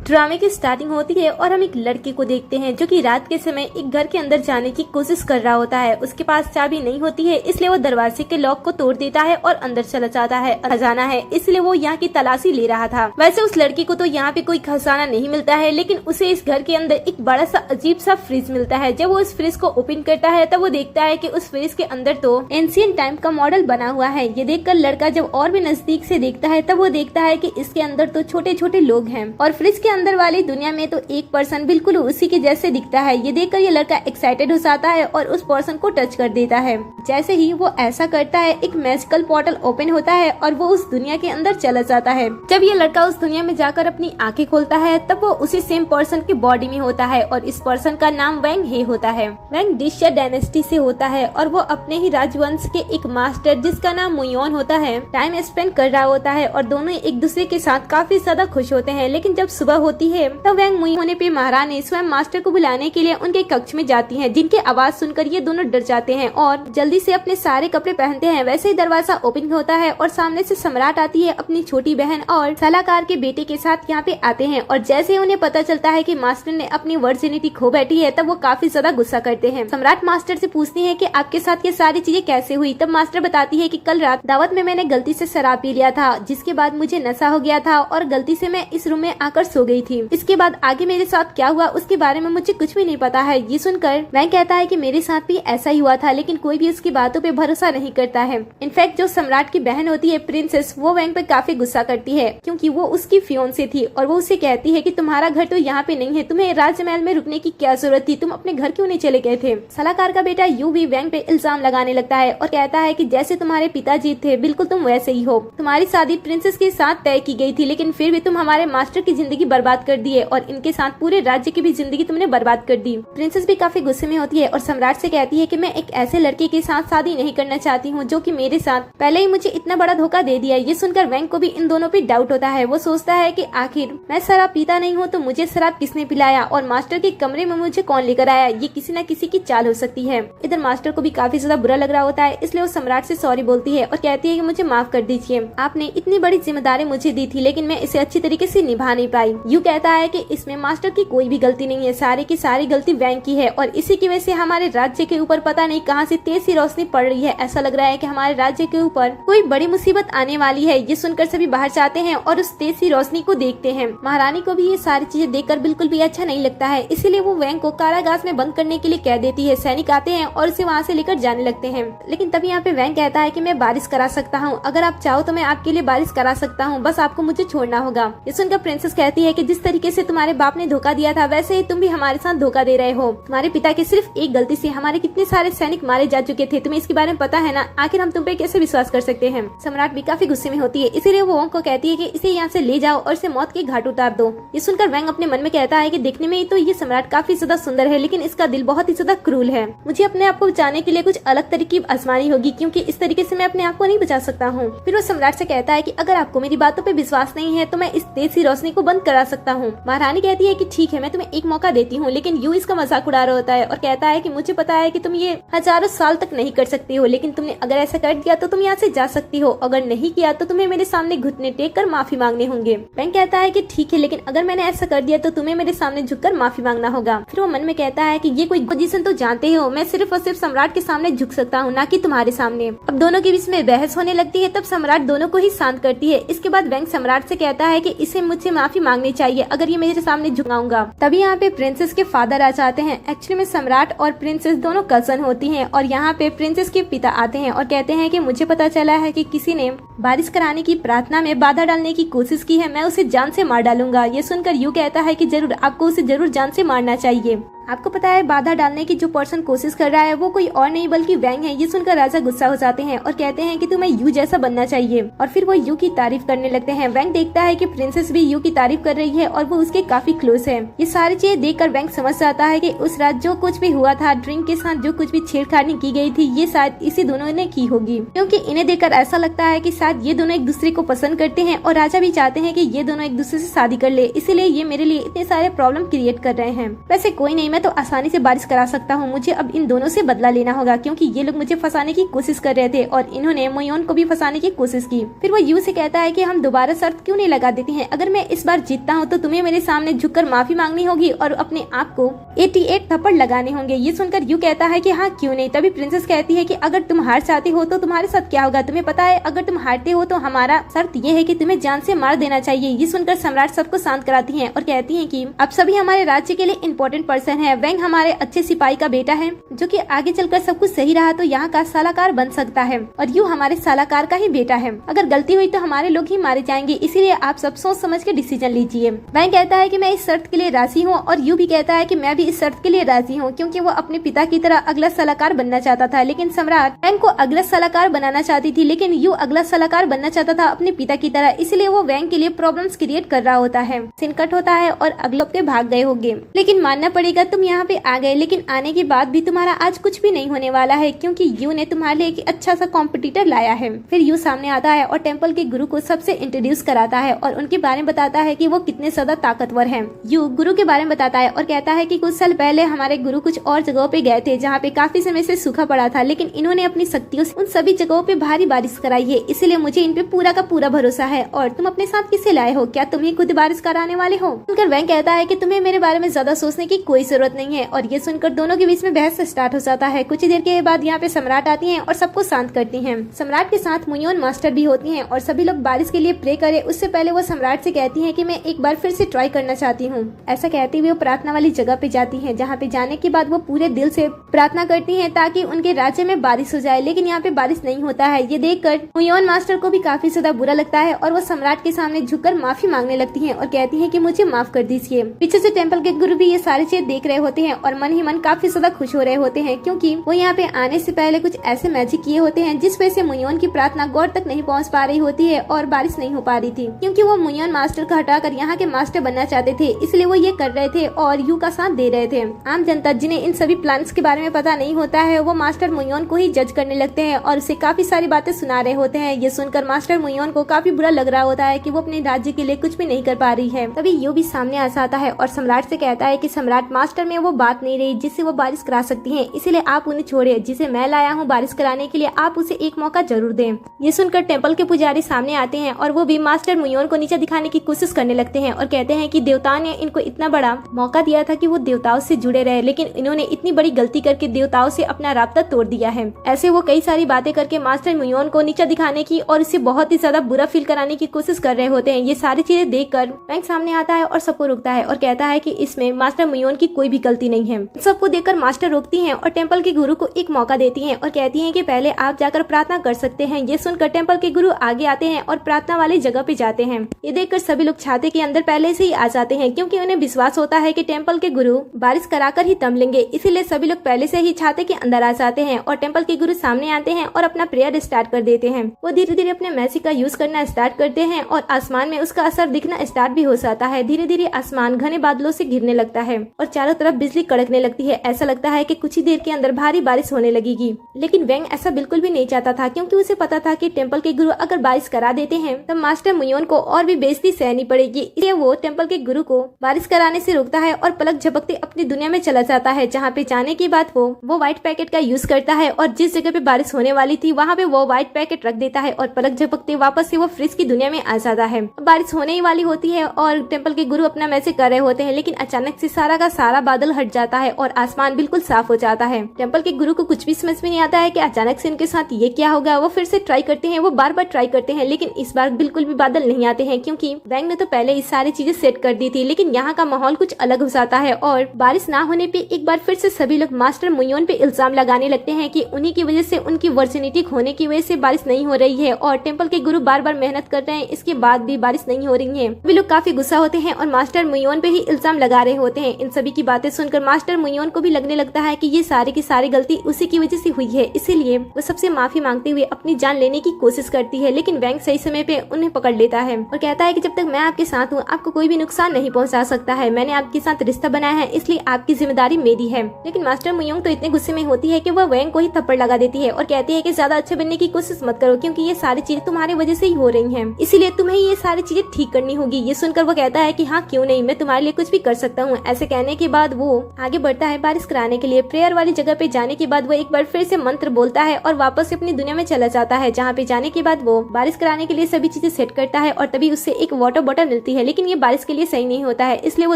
ड्रामे की स्टार्टिंग होती है और हम एक लड़के को देखते हैं जो कि रात के समय एक घर के अंदर जाने की कोशिश कर रहा होता है। उसके पास चाबी नहीं होती है, इसलिए वो दरवाजे के लॉक को तोड़ देता है और अंदर चला जाता है। खजाना है, इसलिए वो यहाँ की तलाशी ले रहा था। वैसे उस लड़के को तो यहाँ पे कोई खजाना नहीं मिलता है, लेकिन उसे इस घर के अंदर एक बड़ा सा अजीब सा फ्रिज मिलता है। जब वो उस फ्रिज को ओपन करता है तब वो देखता है कि उस फ्रिज के अंदर तो एंशिएंट टाइम का मॉडल बना हुआ है। ये देखकर लड़का जब और भी नजदीक से देखता है तब वो देखता है कि इसके अंदर तो छोटे छोटे लोग हैं और फ्रिज के अंदर वाली दुनिया में तो एक पर्सन बिल्कुल उसी के जैसे दिखता है। ये देखकर ये लड़का एक्साइटेड हो जाता है और उस पर्सन को टच कर देता है। जैसे ही वो ऐसा करता है एक मैजिकल पोर्टल ओपन होता है और वो उस दुनिया के अंदर चला जाता है। जब ये लड़का उस दुनिया में जाकर अपनी आंखें खोलता है तब वो उसी सेम पर्सन की बॉडी में होता है और इस पर्सन का नाम वैंग हे होता है। वैंग डिशा डायनेस्टी से होता है और वो अपने ही राजवंश के एक मास्टर जिसका नाम मुयोन होता है टाइम स्पेंड कर रहा होता है और दोनों एक दूसरे के साथ काफी ज्यादा खुश होते हैं। लेकिन जब सुबह होती है तब वैंग मुई होने पे महारानी स्वयं मास्टर को बुलाने के लिए उनके कक्ष में जाती हैं, जिनकी आवाज सुनकर ये दोनों डर जाते हैं और जल्दी से अपने सारे कपड़े पहनते हैं। वैसे ही दरवाजा ओपन होता है और सामने से सम्राट आती है अपनी छोटी बहन और सलाहकार के बेटे के साथ यहाँ पे आते हैं। और जैसे उन्हें पता चलता है कि मास्टर ने अपनी वर्जिनिटी खो बैठी है तब वो काफी ज्यादा गुस्सा करते हैं। सम्राट मास्टर से पूछती है कि आपके साथ ये सारी चीजें कैसे हुई। तब मास्टर बताती है कि कल रात दावत में मैंने गलती से शराब पी लिया था, जिसके बाद मुझे नशा हो गया था और गलती से मैं इस रूम में आकर सो गई थी। इसके बाद आगे मेरे साथ क्या हुआ उसके बारे में मुझे कुछ भी नहीं पता है। ये सुनकर वैंग कहता है कि मेरे साथ भी ऐसा ही हुआ था, लेकिन कोई भी उसकी बातों पे भरोसा नहीं करता है। इनफैक्ट जो सम्राट की बहन होती है प्रिंसेस, वो वैंग पे काफी गुस्सा करती है क्योंकि वो उसकी फियोंसे थी और वो उसे कहती है कि तुम्हारा घर तो यहाँ पे नहीं है, तुम्हें राजमहल में रुकने की क्या जरूरत थी, तुम अपने घर क्यों नहीं चले गए थे। सलाहकार का बेटा यू भी वैंग पे इल्जाम लगाने लगता है और कहता है कि जैसे तुम्हारे पिताजी थे बिल्कुल तुम वैसे ही हो। तुम्हारी शादी प्रिंसेस के साथ तय की गई थी, लेकिन फिर भी तुम हमारे मास्टर की जिंदगी बर्बाद कर दी है और इनके साथ पूरे राज्य की भी जिंदगी तुमने बर्बाद कर दी। प्रिंसेस भी काफी गुस्से में होती है और सम्राट से कहती है कि मैं एक ऐसे लड़के के साथ शादी नहीं करना चाहती हूँ जो कि मेरे साथ पहले ही मुझे इतना बड़ा धोखा दे दिया। ये सुनकर वैंग को भी इन दोनों पे डाउट होता है। वो सोचता है कि आखिर मैं शराब पीता नहीं हूँ तो मुझे शराब किसने पिलाया और मास्टर के कमरे में मुझे कौन लेकर आया। ये किसी न किसी की चाल हो सकती है। इधर मास्टर को भी काफी ज्यादा बुरा लग रहा होता है, इसलिए वो सम्राट से सॉरी बोलती है और कहती है कि मुझे माफ कर दीजिए, आपने इतनी बड़ी जिम्मेदारी मुझे दी थी लेकिन मैं इसे अच्छी तरीके से निभा नहीं पाई। यू कहता है कि इसमें मास्टर की कोई भी गलती नहीं है, सारी की सारी गलती वैंग की है और इसी की वजह से हमारे राज्य के ऊपर पता नहीं कहां से तेज सी रोशनी पड़ रही है। ऐसा लग रहा है कि हमारे राज्य के ऊपर कोई बड़ी मुसीबत आने वाली है। ये सुनकर सभी बाहर जाते हैं और उस तेज सी रोशनी को देखते हैं। महारानी को भी ये सारी चीजें देखकर बिल्कुल भी अच्छा नहीं लगता है, इसीलिए वो वैंग को कारागार में बंद करने के लिए कह देती है। सैनिक आते हैं और उसे वहाँ से लेकर जाने लगते हैं। लेकिन तभी यहाँ पे वैंग कहता है कि मैं बारिश करा सकता हूँ, अगर आप चाहो तो मैं आपके लिए बारिश करा सकता हूँ, बस आपको मुझे छोड़ना होगा। ये सुनकर प्रिंसेस कहती है कि जिस तरीके से तुम्हारे बाप ने धोखा दिया था वैसे ही तुम भी हमारे साथ धोखा दे रहे हो। तुम्हारे पिता की सिर्फ एक गलती से हमारे कितने सारे सैनिक मारे जा चुके थे, तुम्हें इसके बारे में पता है ना, आखिर हम तुम पे कैसे विश्वास कर सकते हैं। सम्राट भी काफी गुस्से में होती है, इसीलिए वो वैंग को कहती है कि इसे यहाँ से ले जाओ और इसे मौत के घाट उतार दो। ये सुनकर वैंग अपने मन में कहता है कि देखने में ही तो ये सम्राट काफी ज्यादा सुंदर है, लेकिन इसका दिल बहुत ही ज्यादा क्रूर है। मुझे अपने आप को बचाने के लिए कुछ अलग तरकीब आजमानी होगी, क्योंकि इस तरीके से मैं अपने आप को नहीं बचा सकता हूँ। फिर वो सम्राट से कहता है कि अगर आपको मेरी बातों पे विश्वास नहीं है तो मैं इस तेज सी रोशनी को बंद करा सकता हूँ। महारानी कहती है कि ठीक है, मैं तुम्हें एक मौका देती हूँ, लेकिन यू इसका मजाक उड़ा रहा होता है और कहता है कि मुझे पता है कि तुम ये हजारों साल तक नहीं कर सकती हो, लेकिन तुमने अगर ऐसा कर दिया तो तुम यहाँ से जा सकती हो, अगर नहीं किया तो तुम्हें मेरे सामने घुटने टेक कर माफी मांगने होंगे। वैंग कहता है कि ठीक है, लेकिन अगर मैंने ऐसा कर दिया तो तुम्हें मेरे सामने झुककर माफी मांगना होगा। फिर वो मन में कहता है कि ये कोई पोजीशन तो जानते हो, मैं सिर्फ और सिर्फ सम्राट के सामने झुक सकता हूँ, ना कि तुम्हारे सामने। अब दोनों के बीच में बहस होने लगती है, तब सम्राट दोनों को ही शांत करती है। इसके बाद वैंग सम्राट से कहता है कि इसे मुझसे माफी मांगनी चाहिए अगर ये मेरे सामने झुकाऊंगा। तभी यहाँ पे प्रिंसेस के फादर आ जाते हैं। एक्चुअली में सम्राट और प्रिंसेस दोनों कजन होती हैं और यहाँ पे प्रिंसेस के पिता आते हैं और कहते हैं कि मुझे पता चला है कि किसी ने बारिश कराने की प्रार्थना में बाधा डालने की कोशिश की है, मैं उसे जान से मार डालूंगा। ये सुनकर यू कहता है कि जरूर, आपको उसे जरूर जान से मारना चाहिए। आपको पता है बाधा डालने की जो पर्सन कोशिश कर रहा है वो कोई और नहीं बल्कि वैंग है। ये सुनकर राजा गुस्सा हो जाते हैं और कहते हैं कि तुम्हें यू जैसा बनना चाहिए और फिर वो यू की तारीफ करने लगते हैं। वैंग देखता है कि प्रिंसेस भी यू की तारीफ कर रही है और वो उसके काफी क्लोज है। ये सारी चीजें देखकर वैंग समझ जाता है कि उस रात जो कुछ भी हुआ था, ड्रिंक के साथ जो कुछ भी छेड़खानी की गई थी, ये शायद इसी दोनों ने की होगी, क्योंकि इन्हें देखकर ऐसा लगता है कि शायद ये दोनों एक दूसरे को पसंद करते हैं और राजा भी चाहते हैं कि ये दोनों एक दूसरे से शादी कर ले, इसीलिए ये मेरे लिए इतने सारे प्रॉब्लम क्रिएट कर रहे हैं। वैसे कोई नहीं, मैं तो आसानी से बारिश करा सकता हूँ, मुझे अब इन दोनों से बदला लेना होगा क्योंकि ये लोग मुझे फंसाने की कोशिश कर रहे थे और इन्होंने मोयोन को भी फंसाने की कोशिश की। फिर वो यू से कहता है कि हम दोबारा शर्त क्यों नहीं लगा देते हैं, अगर मैं इस बार जीतता हूँ तो तुम्हें मेरे सामने झुककर माफी मांगनी होगी और अपने आप को 88 थप्पड़ लगाने होंगे। ये सुनकर यू कहता है कि हाँ क्यों नहीं। तभी प्रिंसेस कहती है कि अगर तुम हार जाते हो तो तुम्हारे साथ क्या होगा, तुम्हें पता है अगर तुम हारते हो तो हमारा शर्त ये है कि तुम्हें जान से मार देना चाहिए। ये सुनकर सम्राट सबको शांत कराती है और कहती है कि अब सभी हमारे राज्य के लिए इम्पोर्टेंट पर्सन है। वेंग हमारे अच्छे सिपाही का बेटा है जो कि आगे चलकर सब कुछ सही रहा तो यहाँ का सलाहकार बन सकता है और यू हमारे सलाहकार का ही बेटा है। अगर गलती हुई तो हमारे लोग ही मारे जाएंगे, इसीलिए आप सब सोच समझ के डिसीजन लीजिए। वेंग कहता है कि मैं इस शर्त के लिए राजी हूँ और यू भी कहता है कि मैं भी इस शर्त के लिए राजी हूँ क्योंकि वो अपने पिता की तरह अगला सलाहकार बनना चाहता था। लेकिन सम्राट वेंग को अगला सलाहकार बनाना चाहती थी, लेकिन यू अगला सलाहकार बनना चाहता था अपने पिता की तरह, इसलिए वो वेंग के लिए प्रॉब्लम्स क्रिएट कर रहा होता है। सीन कट होता है और अगले हफ्ते भाग गए होंगे, लेकिन मानना पड़ेगा तुम यहाँ पे आ गए, लेकिन आने के बाद भी तुम्हारा आज कुछ भी नहीं होने वाला है क्योंकि यू ने तुम्हारे लिए एक अच्छा सा कॉम्पिटिटर लाया है। फिर यू सामने आता है और टेम्पल के गुरु को सबसे इंट्रोड्यूस कराता है और उनके बारे में बताता है कि वो कितने ज्यादा ताकतवर हैं। यू गुरु के बारे में बताता है और कहता है कि कुछ साल पहले हमारे गुरु कुछ और जगहों पे गए थे जहाँ पे काफी समय से सूखा पड़ा था, लेकिन इन्होंने अपनी शक्तियों से उन सभी जगहों पे भारी बारिश कराई है, इसलिए मुझे इन पे पूरा का पूरा भरोसा है। और तुम अपने साथ किसे लाए हो, क्या तुम ही खुद बारिश कराने वाले हो? सुनकर वैंग कहता है कि तुम्हें मेरे बारे में ज्यादा सोचने की कोई जरूरत नहीं है और ये सुनकर दोनों के बीच में बहस स्टार्ट हो जाता है। कुछ ही देर के बाद यहाँ पे सम्राट आती है और सबको शांत करती है। सम्राट के साथ मोयोन मास्टर भी होती है और सभी लोग बारिश के लिए प्रे करे उससे पहले वो सम्राट से कहती है कि मैं एक बार फिर से ट्राई करना चाहती हूँ। ऐसा कहते हुए वो प्रार्थना वाली जगह पे जाती है, जहाँ पे जाने के बाद वो पूरे दिल से प्रार्थना करती है ताकि उनके राज्य में बारिश हो जाए, लेकिन यहाँ पे बारिश नहीं होता है। ये देखकर मोयोन मास्टर को भी काफी ज्यादा बुरा लगता है और वो सम्राट के सामने झुककर माफी मांगने लगती है और कहती है कि मुझे माफ कर दीजिए। पीछे से टेम्पल के गुरु भी ये सारी चीजें देख रहे होते हैं और मन ही मन काफी ज्यादा खुश हो रहे होते हैं क्योंकि वो यहाँ पे आने से पहले कुछ ऐसे मैजिक किए होते हैं जिस वजह से मोयोन की प्रार्थना गौर तक नहीं पहुँच पा रही होती है और बारिश नहीं हो पा रही थी क्योंकि वो मोयोन मास्टर को हटाकर यहाँ के मास्टर बनना चाहते थे, इसलिए वो ये कर रहे थे और यू का साथ दे रहे थे। आम जनता जिन्हें इन सभी प्लान्स के बारे में पता नहीं होता है वो मास्टर मोयोन को ही जज करने लगते हैं और उसे काफी सारी बातें सुना रहे होते हैं। ये सुनकर मास्टर मोयोन को काफी बुरा लग रहा होता है कि वो अपने राज्य के लिए कुछ भी नहीं कर पा रही है। तभी यू भी सामने आ जाता है और सम्राट से कहता है कि सम्राट मास्टर में वो बात नहीं रही जिससे वो बारिश करा सकती है, इसीलिए आप उन्हें छोड़िए। जिसे मैं लाया हूँ बारिश कराने के लिए आप उसे एक मौका जरूर दें। ये सुनकर टेम्पल के पुजारी सामने आते हैं और वो भी मास्टर मोयोन को नीचे दिखाने की कोशिश करने लगते हैं और कहते हैं कि देवताओं ने इनको इतना बड़ा मौका दिया था कि वो देवताओं से जुड़े रहे, लेकिन इन्होंने इतनी बड़ी गलती करके देवताओं से अपना राब्ता तोड़ दिया है। ऐसे वो कई सारी बातें करके मास्टर मोयोन को नीचा दिखाने की और इसे बहुत ही ज्यादा बुरा फील कराने की कोशिश कर रहे होते हैं। ये सारी चीजें देखकर वैंग सामने आता है और सबको रोकता है और कहता है कि इसमें मास्टर मोयोन की कोई भी गलती नहीं है। सबको देखकर मास्टर रोकती है और टेम्पल के गुरु को एक मौका देती है और कहती है कि पहले आप जाकर प्रार्थना कर सकते हैं। ये सुनकर टेम्पल के गुरु आगे आते हैं और प्रार्थना वाली जगह पे जाते हैं। ये देखकर सभी लोग छाते के अंदर पहले से ही आ जाते हैं क्योंकि उन्हें विश्वास होता है कि टेम्पल के गुरु बारिश कराकर ही दम लेंगे, इसीलिए सभी लोग पहले से ही छाते के अंदर आ जाते हैं और टेम्पल के गुरु सामने आते हैं और अपना प्रेयर स्टार्ट कर देते हैं। वो धीरे धीरे अपने मैजिक का यूज करना स्टार्ट करते हैं और आसमान में उसका असर दिखना स्टार्ट भी हो जाता है। धीरे धीरे आसमान घने बादलों से घिरने लगता है और चारों तरफ बिजली कड़कने लगती है। ऐसा लगता है कि कुछ ही देर के अंदर भारी बारिश होने लगेगी, लेकिन वेंग ऐसा बिल्कुल भी नहीं चाहता था क्योंकि उसे पता था कि टेम्पल के गुरु अगर बारिश करा देते हैं तब मास्टर मोयोन को और भी बेइज्जती सहनी पड़ेगी, इसलिए वो टेम्पल के गुरु को बारिश कराने से रोकता है और पलक झपकते अपनी दुनिया में चला जाता है। जहाँ पे जाने के बाद वो व्हाइट पैकेट का यूज करता है और जिस जगह पे बारिश होने वाली थी वहाँ पे वो व्हाइट पैकेट रख देता है और पलक झपकते वापस से वो फ्रिज की दुनिया में आ जाता है। बारिश होने ही वाली होती है और टेम्पल के गुरु अपना मैसेज कर रहे होते हैं, लेकिन अचानक से सारा का सारा बादल हट जाता है और आसमान बिल्कुल साफ हो जाता है। टेम्पल के गुरु को कुछ भी समझ में नहीं आता है कि अचानक से उनके साथ ये क्या होगा। वो फिर से ट्राई करते हैं, वो बार बार ट्राई करते हैं, लेकिन इस बार बिल्कुल भी बादल नहीं आते हैं क्योंकि वैंग ने तो पहले ये सारी चीजें सेट कर दी थी। लेकिन यहाँ का माहौल कुछ अलग हो जाता है और बारिश ना होने पे एक बार फिर से सभी लोग मास्टर मोयोन पे इल्जाम लगाने लगते हैं कि उन्हीं की वजह से, उनकी वर्जिनिटी खोने की वजह से बारिश नहीं हो रही है और टेम्पल के गुरु बार बार मेहनत कर रहे हैं, इसके बाद भी बारिश नहीं हो रही है। वे लोग काफी गुस्सा होते हैं और मास्टर मोयोन पे ही इल्जाम लगा रहे होते हैं। इन सभी की बातें सुनकर मास्टर मोयोन को भी लगने लगता है कि ये सारी की सारी गलती उसी की वजह से हुई है, इसीलिए वो सबसे माफी मांगते हुए अपनी जान लेने की कोशिश करती है। लेकिन वैंग सही समय पे उन्हें पकड़ लेता है और कहता है कि जब तक मैं आपके साथ हूँ आपको कोई भी नुकसान नहीं पहुँचा सकता है। मैंने आपके साथ रिश्ता बनाया है, इसलिए आपकी जिम्मेदारी मेरी है। लेकिन मास्टर मोयोन तो इतने गुस्से में होती है कि वह वैंग को ही थप्पड़ लगा देती है और कहती है कि ज्यादा अच्छे बनने की कोशिश मत करो क्योंकि ये सारी चीजें तुम्हारी वजह से ही हो रही हैं, इसीलिए तुम्हें ये सारी चीजें ठीक करनी होगी। ये सुनकर वो कहता है कि हाँ क्यों नहीं, मैं तुम्हारे लिए कुछ भी कर सकता हूँ। ऐसे कहने के बाद बाद वो आगे बढ़ता है बारिश कराने के लिए। प्रेयर वाली जगह पे जाने के बाद वो एक बार फिर से मंत्र बोलता है और वापस से अपनी दुनिया में चला जाता है, जहाँ पे जाने के बाद वो बारिश कराने के लिए सभी चीजें सेट करता है और तभी उससे एक वाटर बॉटल मिलती है। लेकिन ये बारिश के लिए सही नहीं होता है, इसलिए वो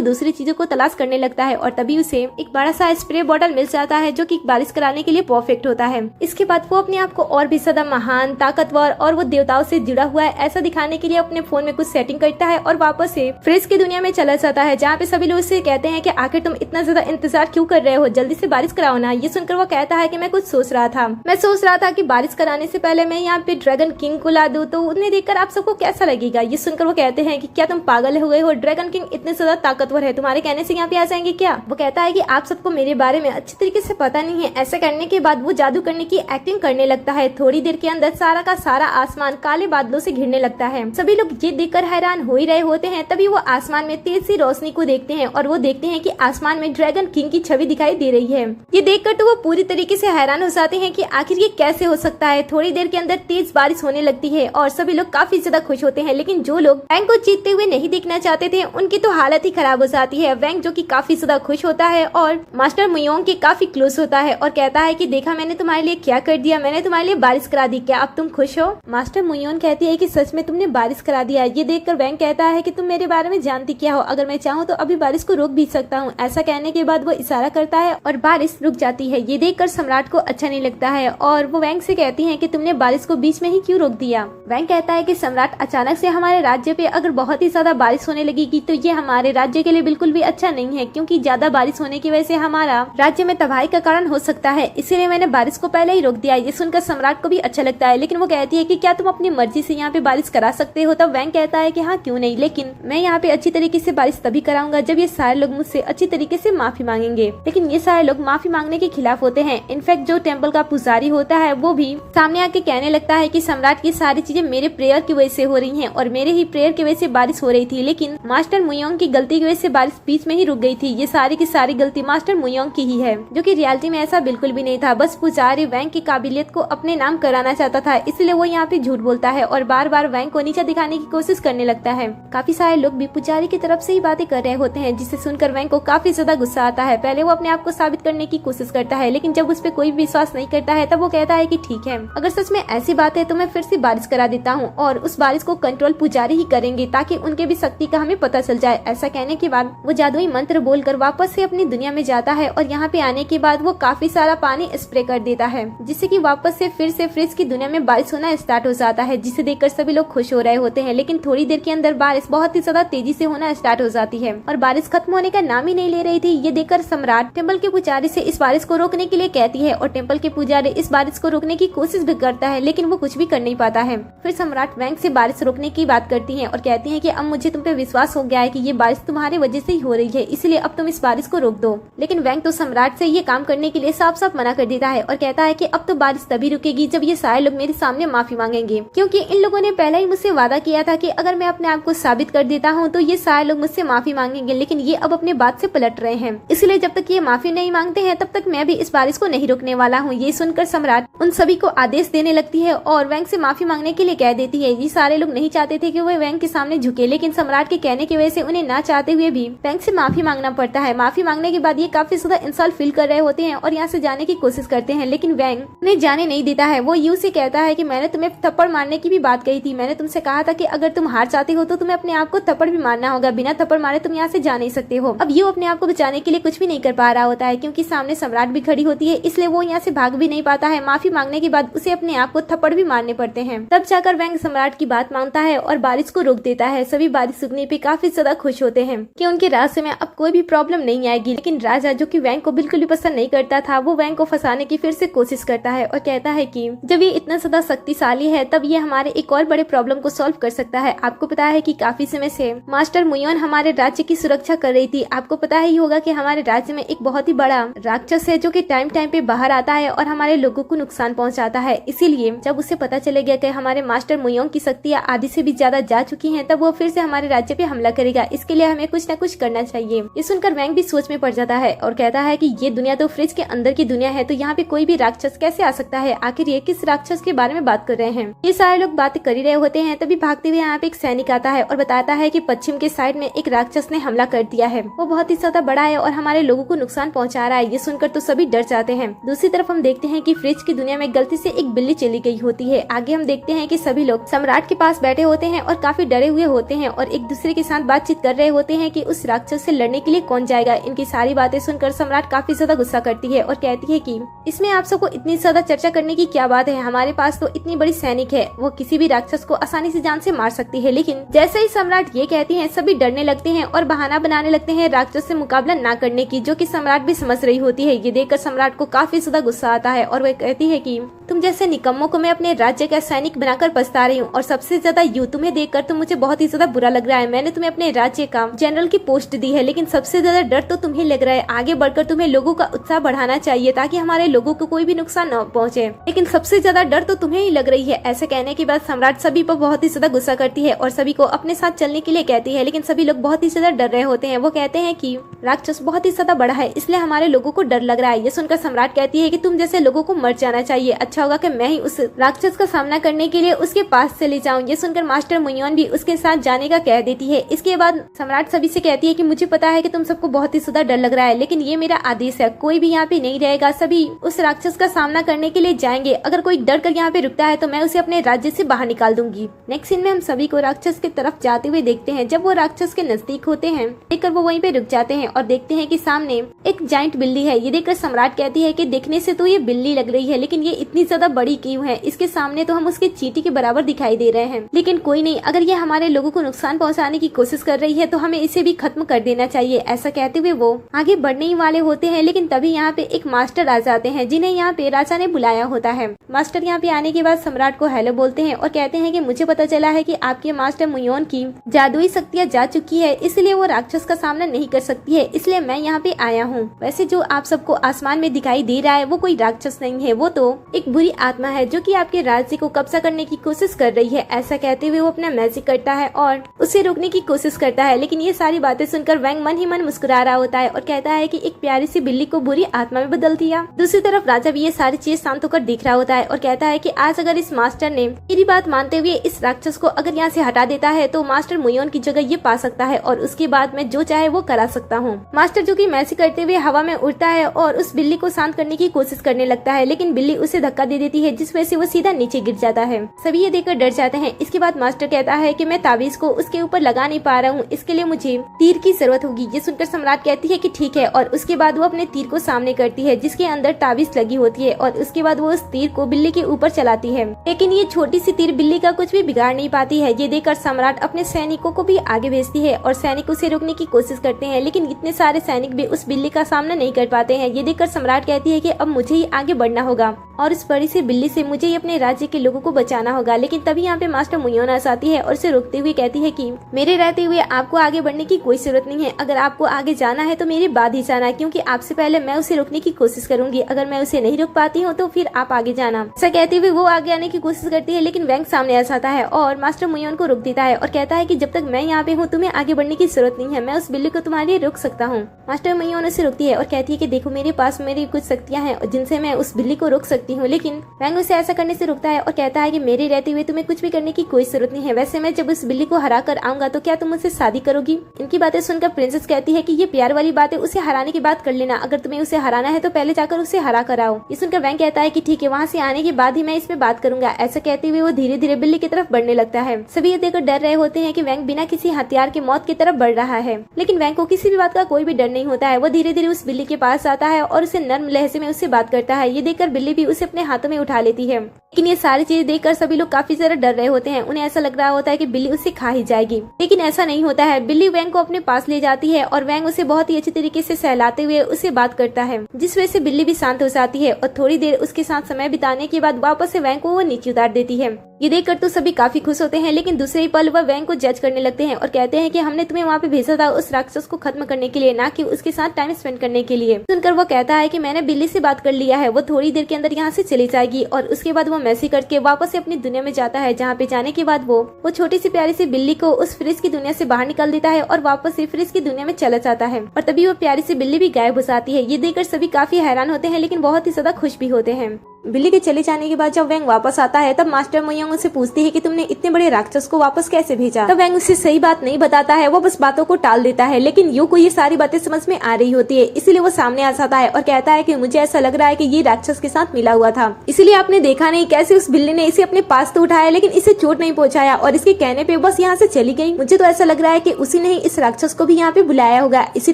दूसरी चीजों को तलाश करने लगता है और तभी उसे एक बड़ा सा स्प्रे बॉटल मिल जाता है जो कि बारिश कराने के लिए परफेक्ट होता है। इसके बाद वो अपने आप को और भी ज्यादा महान, ताकतवर और वो देवताओं से जुड़ा हुआ है ऐसा दिखाने के लिए अपने फोन में कुछ सेटिंग करता है और वापस से फ्रिज की दुनिया में चला जाता है, जहाँ पे सभी लोग उससे कहते हैं कि आखिर तुम इतना ज्यादा इंतजार क्यों कर रहे हो, जल्दी से बारिश कराओ ना। ये सुनकर वो कहता है कि मैं कुछ सोच रहा था, मैं सोच रहा था कि बारिश कराने से पहले मैं यहाँ पे ड्रैगन किंग को ला दूं, तो उन्हें देखकर आप सबको कैसा लगेगा। ये सुनकर वो कहते हैं कि क्या तुम पागल हो गए हो, ड्रैगन किंग इतने ज्यादा ताकतवर है, तुम्हारे कहने से यहाँ पे आ जाएंगे क्या। वो कहता है कि आप सबको मेरे बारे में अच्छी तरीके से पता नहीं है। ऐसा करने के बाद वो जादू करने की एक्टिंग करने लगता है। थोड़ी देर के अंदर सारा का सारा आसमान काले बादलों से घिरने लगता है। सभी लोग ये देखकर हैरान हो ही रहे होते हैं, तभी वो आसमान में तेज सी रोशनी को देखते हैं और वो देखते हैं कि आसमान में ड्रैगन किंग की छवि दिखाई दे रही है। ये देखकर तो वो पूरी तरीके से हैरान हो जाते हैं कि आखिर ये कैसे हो सकता है। थोड़ी देर के अंदर तेज बारिश होने लगती है और सभी लोग काफी ज्यादा खुश होते हैं, लेकिन जो लोग वैंग को जीतते हुए नहीं देखना चाहते थे उनकी तो हालत ही खराब हो जाती है। वैंग जो कि काफी ज्यादा खुश होता है और मास्टर मुयोंग के काफी क्लोज होता है और कहता है कि देखा मैंने तुम्हारे लिए क्या कर दिया, मैंने तुम्हारे लिए बारिश करा दी, क्या अब तुम खुश हो। मास्टर मुयोंग कहती है कि सच में तुमने बारिश करा दिया। ये देखकर वैंग कहता है कि तुम मेरे बारे में जानती क्या हो, अगर मैं चाहूँ तो अभी बारिश को रोक भी सकता हूँ। ऐसा कहने के बाद वो इशारा करता है और बारिश रुक जाती है। ये देखकर सम्राट को अच्छा नहीं लगता है और वो वैंग से कहती है कि तुमने बारिश को बीच में ही क्यों रोक दिया। वैंग कहता है कि सम्राट अचानक से हमारे राज्य पे अगर बहुत ही ज्यादा बारिश होने लगेगी तो ये हमारे राज्य के लिए बिल्कुल भी अच्छा नहीं है, क्योंकि ज्यादा बारिश होने की वजह से हमारा राज्य में तबाही का कारण हो सकता है, इसीलिए मैंने बारिश को पहले ही रोक दिया। ये सुनकर सम्राट को भी अच्छा लगता है, लेकिन वो कहती है कि क्या तुम अपनी मर्जी से यहाँ पे बारिश करा सकते हो। तब वैंग कहता है कि हाँ क्यों नहीं, लेकिन मैं यहाँ पे अच्छी तरीके से बारिश तभी कराऊंगा जब ये सारे लोग मुझसे अच्छी तरीके से माफी मांगेंगे। लेकिन ये सारे लोग माफी मांगने के खिलाफ होते हैं। इनफैक्ट जो टेम्पल का पुजारी होता है वो भी सामने आके कहने लगता है कि सम्राट की सारी चीजें मेरे प्रेयर की वजह से हो रही हैं और मेरे ही प्रेयर की वजह से बारिश हो रही थी, लेकिन मास्टर मुयोंग की गलती की वजह से बारिश बीच में ही रुक गई थी। ये सारी की सारी गलती मास्टर मुयोंग की ही है, जो कि रियलिटी में ऐसा बिल्कुल भी नहीं था। बस पुजारी वैंग की काबिलियत को अपने नाम कराना चाहता था, इसलिए वो यहाँ पे झूठ बोलता है और बार बार वैंग को नीचा दिखाने की कोशिश करने लगता है। काफी सारे लोग भी पुजारी की तरफ से ही बातें कर रहे होते हैं, जिसे सुनकर वैंग को काफी ज्यादा गुस्सा आता है। पहले वो अपने आप को साबित करने की कोशिश करता है, लेकिन जब उस पर कोई विश्वास नहीं करता है तब वो कहता है कि ठीक है, अगर सच में ऐसी बात है तो मैं फिर से बारिश करा देता हूँ और उस बारिश को कंट्रोल पुजारी ही करेंगे ताकि उनके भी शक्ति का हमें पता चल जाए। ऐसा कहने के बाद वो जादुई मंत्र बोलकर वापस से अपनी दुनिया में जाता है और यहाँ पे आने के बाद वो काफी सारा पानी स्प्रे कर देता है, जिससे कि वापस से फिर से फ्रिज की दुनिया में बारिश होना स्टार्ट हो जाता है, जिसे देखकर सभी लोग खुश हो रहे होते हैं। लेकिन थोड़ी देर के अंदर बारिश बहुत ही ज्यादा तेजी से होना स्टार्ट हो जाती है और बारिश खत्म होने का नाम ही नहीं ले रही थी। ये देखकर सम्राट टेम्पल के पुजारी से इस बारिश को रोकने के लिए कहती है और टेम्पल के पुजारी इस बारिश को रोकने की कोशिश भी करता है, लेकिन वो कुछ भी कर नहीं पाता है। फिर सम्राट वैंग से बारिश रोकने की बात करती है और कहती है कि अब मुझे तुम पे विश्वास हो गया है कि ये बारिश तुम्हारी वजह से ही हो रही है, इसलिए अब तुम इस बारिश को रोक दो। लेकिन वैंग तो सम्राट से ये काम करने के लिए साफ साफ मना कर देता है और कहता है कि अब तो बारिश तभी रुकेगी जब ये सारे लोग मेरे सामने माफी मांगेंगे, क्योंकि इन लोगों ने पहले ही मुझसे वादा किया था कि अगर मैं अपने आप को साबित कर देता हूँ तो ये सारे लोग मुझसे माफी मांगेंगे, लेकिन ये अब अपने बात से पलट रहे हैं, इसलिए जब तक ये माफी नहीं मांगते हैं तब तक मैं भी इस बारिश को नहीं रोकने वाला हूँ। ये सुनकर सम्राट उन सभी को आदेश देने लगती है और वैंग से माफी मांगने के लिए कह देती है। ये सारे लोग नहीं चाहते थे कि वो वैंग के सामने झुके, लेकिन सम्राट के कहने की वजह से उन्हें ना चाहते हुए भी वैंग से माफी मांगना पड़ता है। माफी मांगने के बाद ये काफी ज्यादा इंसल्ट फील कर रहे होते हैं और यहाँ से जाने की कोशिश करते हैं, लेकिन वैंग उन्हें जाने नहीं देता है। वो यू से कहता है कि मैंने तुम्हें थप्पड़ मारने की भी बात कही थी, मैंने तुमसे कहा था कि अगर तुम हार चाहते हो तो तुम्हें अपने आप को थप्पड़ भी मारना होगा, बिना थप्पड़ मारे तुम यहाँ से जा नहीं सकते हो। अब यू अपने आप को बचाने के लिए कुछ भी नहीं कर पा रहा होता है, क्योंकि सामने सम्राट भी खड़ी होती है, इसलिए वो यहाँ से भाग भी नहीं पाता है। माफी मांगने के बाद उसे अपने आप को थप्पड़ भी मारने पड़ते हैं। तब जाकर वैंग सम्राट की बात मानता है और बारिश को रोक देता है। सभी बारिश रुकने पे काफी ज्यादा खुश होते हैं कि उनके रास्ते में अब कोई भी प्रॉब्लम नहीं आएगी। लेकिन राजा, जो कि वैंग को बिल्कुल भी पसंद नहीं करता था, वो वैंग को फंसाने की फिर से कोशिश करता है और कहता है कि जब ये इतना ज्यादा शक्तिशाली है तब ये हमारे एक और बड़े प्रॉब्लम को सॉल्व कर सकता है। आपको पता है कि काफी समय से मास्टर मुयोन हमारे राज्य की सुरक्षा कर रही थी। आपको पता ही होगा कि हमारे राज्य में एक बहुत ही बड़ा राक्षस है जो कि टाइम टाइम पे बाहर आता है और हमारे लोगों को नुकसान पहुंचाता है। इसीलिए जब उसे पता चले गया कि हमारे मास्टर मुयोंग की शक्तियां आधी से भी ज्यादा जा चुकी हैं, तब वो फिर से हमारे राज्य पे हमला करेगा। इसके लिए हमें कुछ न कुछ करना चाहिए। ये सुनकर वैंग भी सोच में पड़ जाता है और कहता है कि ये दुनिया तो फ्रिज के अंदर की दुनिया है, तो यहाँ पे कोई भी राक्षस कैसे आ सकता है? आखिर ये किस राक्षस के बारे में बात कर रहे हैं? ये सारे लोग बातें कर ही रहे होते हैं, तभी भागते हुए यहाँ पे एक सैनिक आता है और बताता है कि पश्चिम के साइड में एक राक्षस ने हमला कर दिया है। वो बहुत ही ज्यादा ज्यादा बड़ा है और हमारे लोगों को नुकसान पहुंचा रहा है। ये सुनकर तो सभी डर जाते हैं। दूसरी तरफ हम देखते हैं कि फ्रिज की दुनिया में गलती से एक बिल्ली चली गई होती है। आगे हम देखते हैं कि सभी लोग सम्राट के पास बैठे होते हैं और काफी डरे हुए होते हैं और एक दूसरे के साथ बातचीत कर रहे होते हैं कि उस राक्षस से लड़ने के लिए कौन जाएगा। इनकी सारी बातें सुनकर सम्राट काफी ज्यादा गुस्सा करती है और कहती है कि इसमें आप सबको इतनी ज्यादा चर्चा करने की क्या बात है, हमारे पास तो इतनी बड़ी सैनिक है, वो किसी भी राक्षस को आसानी से जान से मार सकती है। लेकिन जैसे ही सम्राट ये कहती है सभी डरने लगते हैं और बहाना बनाने लगते हैं राक्षस से मुकाबला ना करने की, जो कि सम्राट भी समझ रही होती है। ये देखकर सम्राट को काफी ज्यादा गुस्सा आता है और वह कहती है कि तुम जैसे निकम्मों को मैं अपने राज्य का सैनिक बनाकर पछता रही हूँ और सबसे ज्यादा तुम्हें देखकर तो मुझे बहुत ही ज्यादा बुरा लग रहा है। मैंने तुम्हें अपने राज्य का जनरल की पोस्ट दी है, लेकिन सबसे ज्यादा डर तो तुम्हें लग रहा है। आगे बढ़कर तुम्हें लोगों का उत्साह बढ़ाना चाहिए ताकि हमारे लोगों को कोई भी नुकसान न पहुंचे, लेकिन सबसे ज्यादा डर तो तुम्हें ही लग रही है। ऐसे कहने के बाद सम्राट सभी पर बहुत ही ज्यादा गुस्सा करती है और सभी को अपने साथ चलने के लिए कहती है, लेकिन सभी लोग बहुत ही ज्यादा डर रहे होते हैं। वो कहते हैं कि राक्षस बहुत ही ज्यादा बड़ा है, इसलिए हमारे लोगों को डर लग रहा है। ये सुनकर सम्राट कहती है कि तुम जैसे लोगों को मर जाना चाहिए, अच्छा होगा कि मैं ही उस राक्षस का सामना करने के लिए उसके पास चले जाऊं। ये सुनकर मास्टर मुयोन भी उसके साथ जाने का कह देती है। इसके बाद सम्राट सभी से कहती है कि मुझे पता है कि तुम सबको बहुत ही ज्यादा डर लग रहा है, लेकिन ये मेरा आदेश है, कोई भी यहाँ पे नहीं रहेगा, सभी उस राक्षस का सामना करने के लिए जाएंगे। अगर कोई डर कर यहाँ पे रुकता है तो मैं उसे अपने राज्य से बाहर निकाल दूंगी। नेक्स्ट सीन में हम सभी को राक्षस की तरफ जाते हुए देखते हैं। जब वो राक्षस के नजदीक होते हैं देखकर वो वहीं पे रुक जाते हैं और देखते हैं कि सामने एक जाइंट बिल्ली है। ये देखकर सम्राट कहती है कि देखने से तो ये बिल्ली लग रही है, लेकिन ये इतनी ज्यादा बड़ी क्यों है? इसके सामने तो हम उसके चींटी के बराबर दिखाई दे रहे हैं। लेकिन कोई नहीं, अगर ये हमारे लोगों को नुकसान पहुंचाने की कोशिश कर रही है तो हमें इसे भी खत्म कर देना चाहिए। ऐसा कहते हुए वो आगे बढ़ने ही वाले होते हैं, लेकिन तभी यहाँ पे एक मास्टर आ जाते हैं जिन्हें यहाँ पे राजा ने बुलाया होता है। मास्टर यहाँ पे आने के बाद सम्राट को हेलो बोलते हैं और कहते हैं कि मुझे पता चला है कि आपके मास्टर मुयोन की जादुई शक्तियाँ जा चुकी है, इसलिए वो राक्षस का सामना नहीं कर सकती है, इसलिए मैं यहाँ पे आया हूँ। वैसे जो आप सबको आसमान में दिखाई दे रहा है वो कोई राक्षस नहीं है, वो तो एक बुरी आत्मा है जो कि आपके राज्य को कब्जा करने की कोशिश कर रही है। ऐसा कहते हुए वो अपना मैजिक करता है और उसे रोकने की कोशिश करता है, लेकिन ये सारी बातें सुनकर वैंग मन ही मन मुस्कुरा रहा होता है और कहता है कि एक प्यारी सी बिल्ली को बुरी आत्मा में बदल दिया। दूसरी तरफ राजा भी ये सारी चीज शांत होकर देख रहा होता है और कहता है कि आज अगर इस मास्टर ने मेरी बात मानते हुए इस राक्षस को अगर यहाँ से हटा देता है तो मास्टर मुयोन की जगह ये पा सकता है और उसके बाद मैं जो चाहे वो करा सकता हूँ। मास्टर जो कि मैजिक करते हुए हवा में उड़ता है और उस बिल्ली को शांत करने की कोशिश करने लगता है, लेकिन बिल्ली उसे धक्का दे देती है जिस वजह से वो सीधा नीचे गिर जाता है। सभी ये देखकर डर जाते हैं। इसके बाद मास्टर कहता है कि मैं ताबीज को उसके ऊपर लगा नहीं पा रहा हूँ, इसके लिए मुझे तीर की जरूरत होगी। ये सुनकर सम्राट कहती है कि ठीक है और उसके बाद वो अपने तीर को सामने करती है जिसके अंदर ताबीज लगी होती है और उसके बाद वो उस तीर को बिल्ली के ऊपर चलाती है, लेकिन ये छोटी सी तीर बिल्ली का कुछ भी बिगाड़ नहीं पाती है। ये देखकर सम्राट अपने सैनिकों को भी आगे भेजती है और सैनिक उसे रोकने की कोशिश करते हैं, लेकिन इतने सारे सैनिक भी उस बिल्ली का सामना नहीं कर पाते हैं। ये देखकर सम्राट कहती है कि अब मुझे ही आगे बढ़ना होगा और इस बड़ी सी बिल्ली से मुझे ही अपने राज्य के लोगों को बचाना होगा। लेकिन तभी यहाँ पे मास्टर मुयोन आ जाती है और उसे रोकते हुए कहती है कि मेरे रहते हुए आपको आगे बढ़ने की कोई जरूरत नहीं है, अगर आपको आगे जाना है तो मेरे बाद ही जाना, क्योंकि आपसे पहले मैं उसे रोकने की कोशिश करूंगी। अगर मैं उसे नहीं रोक पाती हूँ तो फिर आप आगे जाना। ऐसा कहते हुए वो आगे आने की कोशिश करती है, लेकिन वैंग सामने आ जाता है और मास्टर मुयोन को रोक देता है और कहता है कि जब तक मैं यहाँ पे हूँ तुम्हें आगे बढ़ने की जरूरत नहीं है, मैं उस बिल्ली को तुम्हारे लिए रोक सकता हूँ। मास्टर मुयोन उसे रोकती है और कहती है कि देखो मेरे पास मेरी कुछ शक्तियाँ हैं जिनसे मैं उस बिल्ली को रोक सकती हूँ, लेकिन वैंग उसे ऐसा करने से रोकता है और कहता है कि मेरे रहते हुए तुम्हें कुछ भी करने की कोई जरूरत नहीं है। वैसे मैं जब उस बिल्ली को हरा कर आऊंगा तो क्या तुम मुझसे शादी करोगी? इनकी बातें सुनकर प्रिंसेस कहती है कि ये प्यार वाली बात है, उसे हराने के बाद कर लेना, अगर तुम्हें उसे हराना है तो पहले जाकर उसे हरा कर आओ। ये सुनकर वैंग कहता है कि ठीक है, वहाँ से आने के बाद ही मैं इस पे बात करूंगा। ऐसा कहते हुए वो धीरे धीरे बिल्ली की तरफ बढ़ने लगता है। सभी ये देखकर डर रहे होते हैं कि वैंग बिना किसी हथियार की मौत की तरफ बढ़ रहा है, लेकिन वैंग को किसी भी बात का कोई भी डर नहीं होता है। वो धीरे धीरे उस बिल्ली के पास आता है और उसे नर्म लहजे में उससे बात करता है। ये देखकर बिल्ली भी उसे अपने हाथों में उठा लेती है, लेकिन ये सारी चीज देखकर सभी लोग काफी ज्यादा डर रहे होते हैं। उन्हें ऐसा लग रहा होता है कि बिल्ली उसे खा ही जाएगी, लेकिन ऐसा नहीं होता है। बिल्ली वैंग को अपने पास ले जाती है और वैंग उसे बहुत ही अच्छी तरीके से सहलाते हुए उसे बात करता है, जिस वजह से बिल्ली भी शांत हो जाती है और थोड़ी देर उसके साथ समय बिताने के बाद वापस से वैंग को वो नीचे उतार देती है। ये देखकर तो सभी काफी खुश होते हैं, लेकिन दूसरे ही पल वह वैंग को जज करने लगते हैं और कहते हैं कि हमने तुम्हें वहाँ पे भेजा था उस राक्षस को खत्म करने के लिए, ना कि उसके साथ टाइम स्पेंड करने के लिए। सुनकर वो कहता है कि मैंने बिल्ली से बात कर लिया है, वो थोड़ी देर के अंदर यहाँ से चली जाएगी और उसके बाद वो मैसेज करके वापस से अपनी दुनिया में जाता है, जहाँ पे जाने के बाद वो छोटी सी प्यारी सी बिल्ली को उस फ्रिज की दुनिया से बाहर निकाल देता है और वापस से फ्रिज की दुनिया में चला जाता है। और तभी वो प्यारी सी बिल्ली भी गायब हो जाती है। ये देखकर सभी काफी हैरान होते हैं, लेकिन बहुत ही ज्यादा खुश भी होते हैं। बिल्ली के चले जाने के बाद जब वैंग वापस आता है तब मास्टर मुयोंग उसे पूछती है कि तुमने इतने बड़े राक्षस को वापस कैसे भेजा। तब वैंग उसे सही बात नहीं बताता है, वो बस बातों को टाल देता है। लेकिन यू को ये सारी बातें समझ में आ रही होती है, इसीलिए वो सामने आ जाता है और कहता है कि मुझे ऐसा लग रहा है कि ये राक्षस के साथ मिला हुआ था, इसलिए आपने देखा नहीं कैसे उस बिल्ली ने इसे अपने पास तो उठाया लेकिन इसे चोट नहीं पहुंचाया और इसके कहने पे बस यहाँ से चली गई। मुझे तो ऐसा लग रहा है कि उसी ने ही इस राक्षस को भी यहाँ पे बुलाया होगा। इसी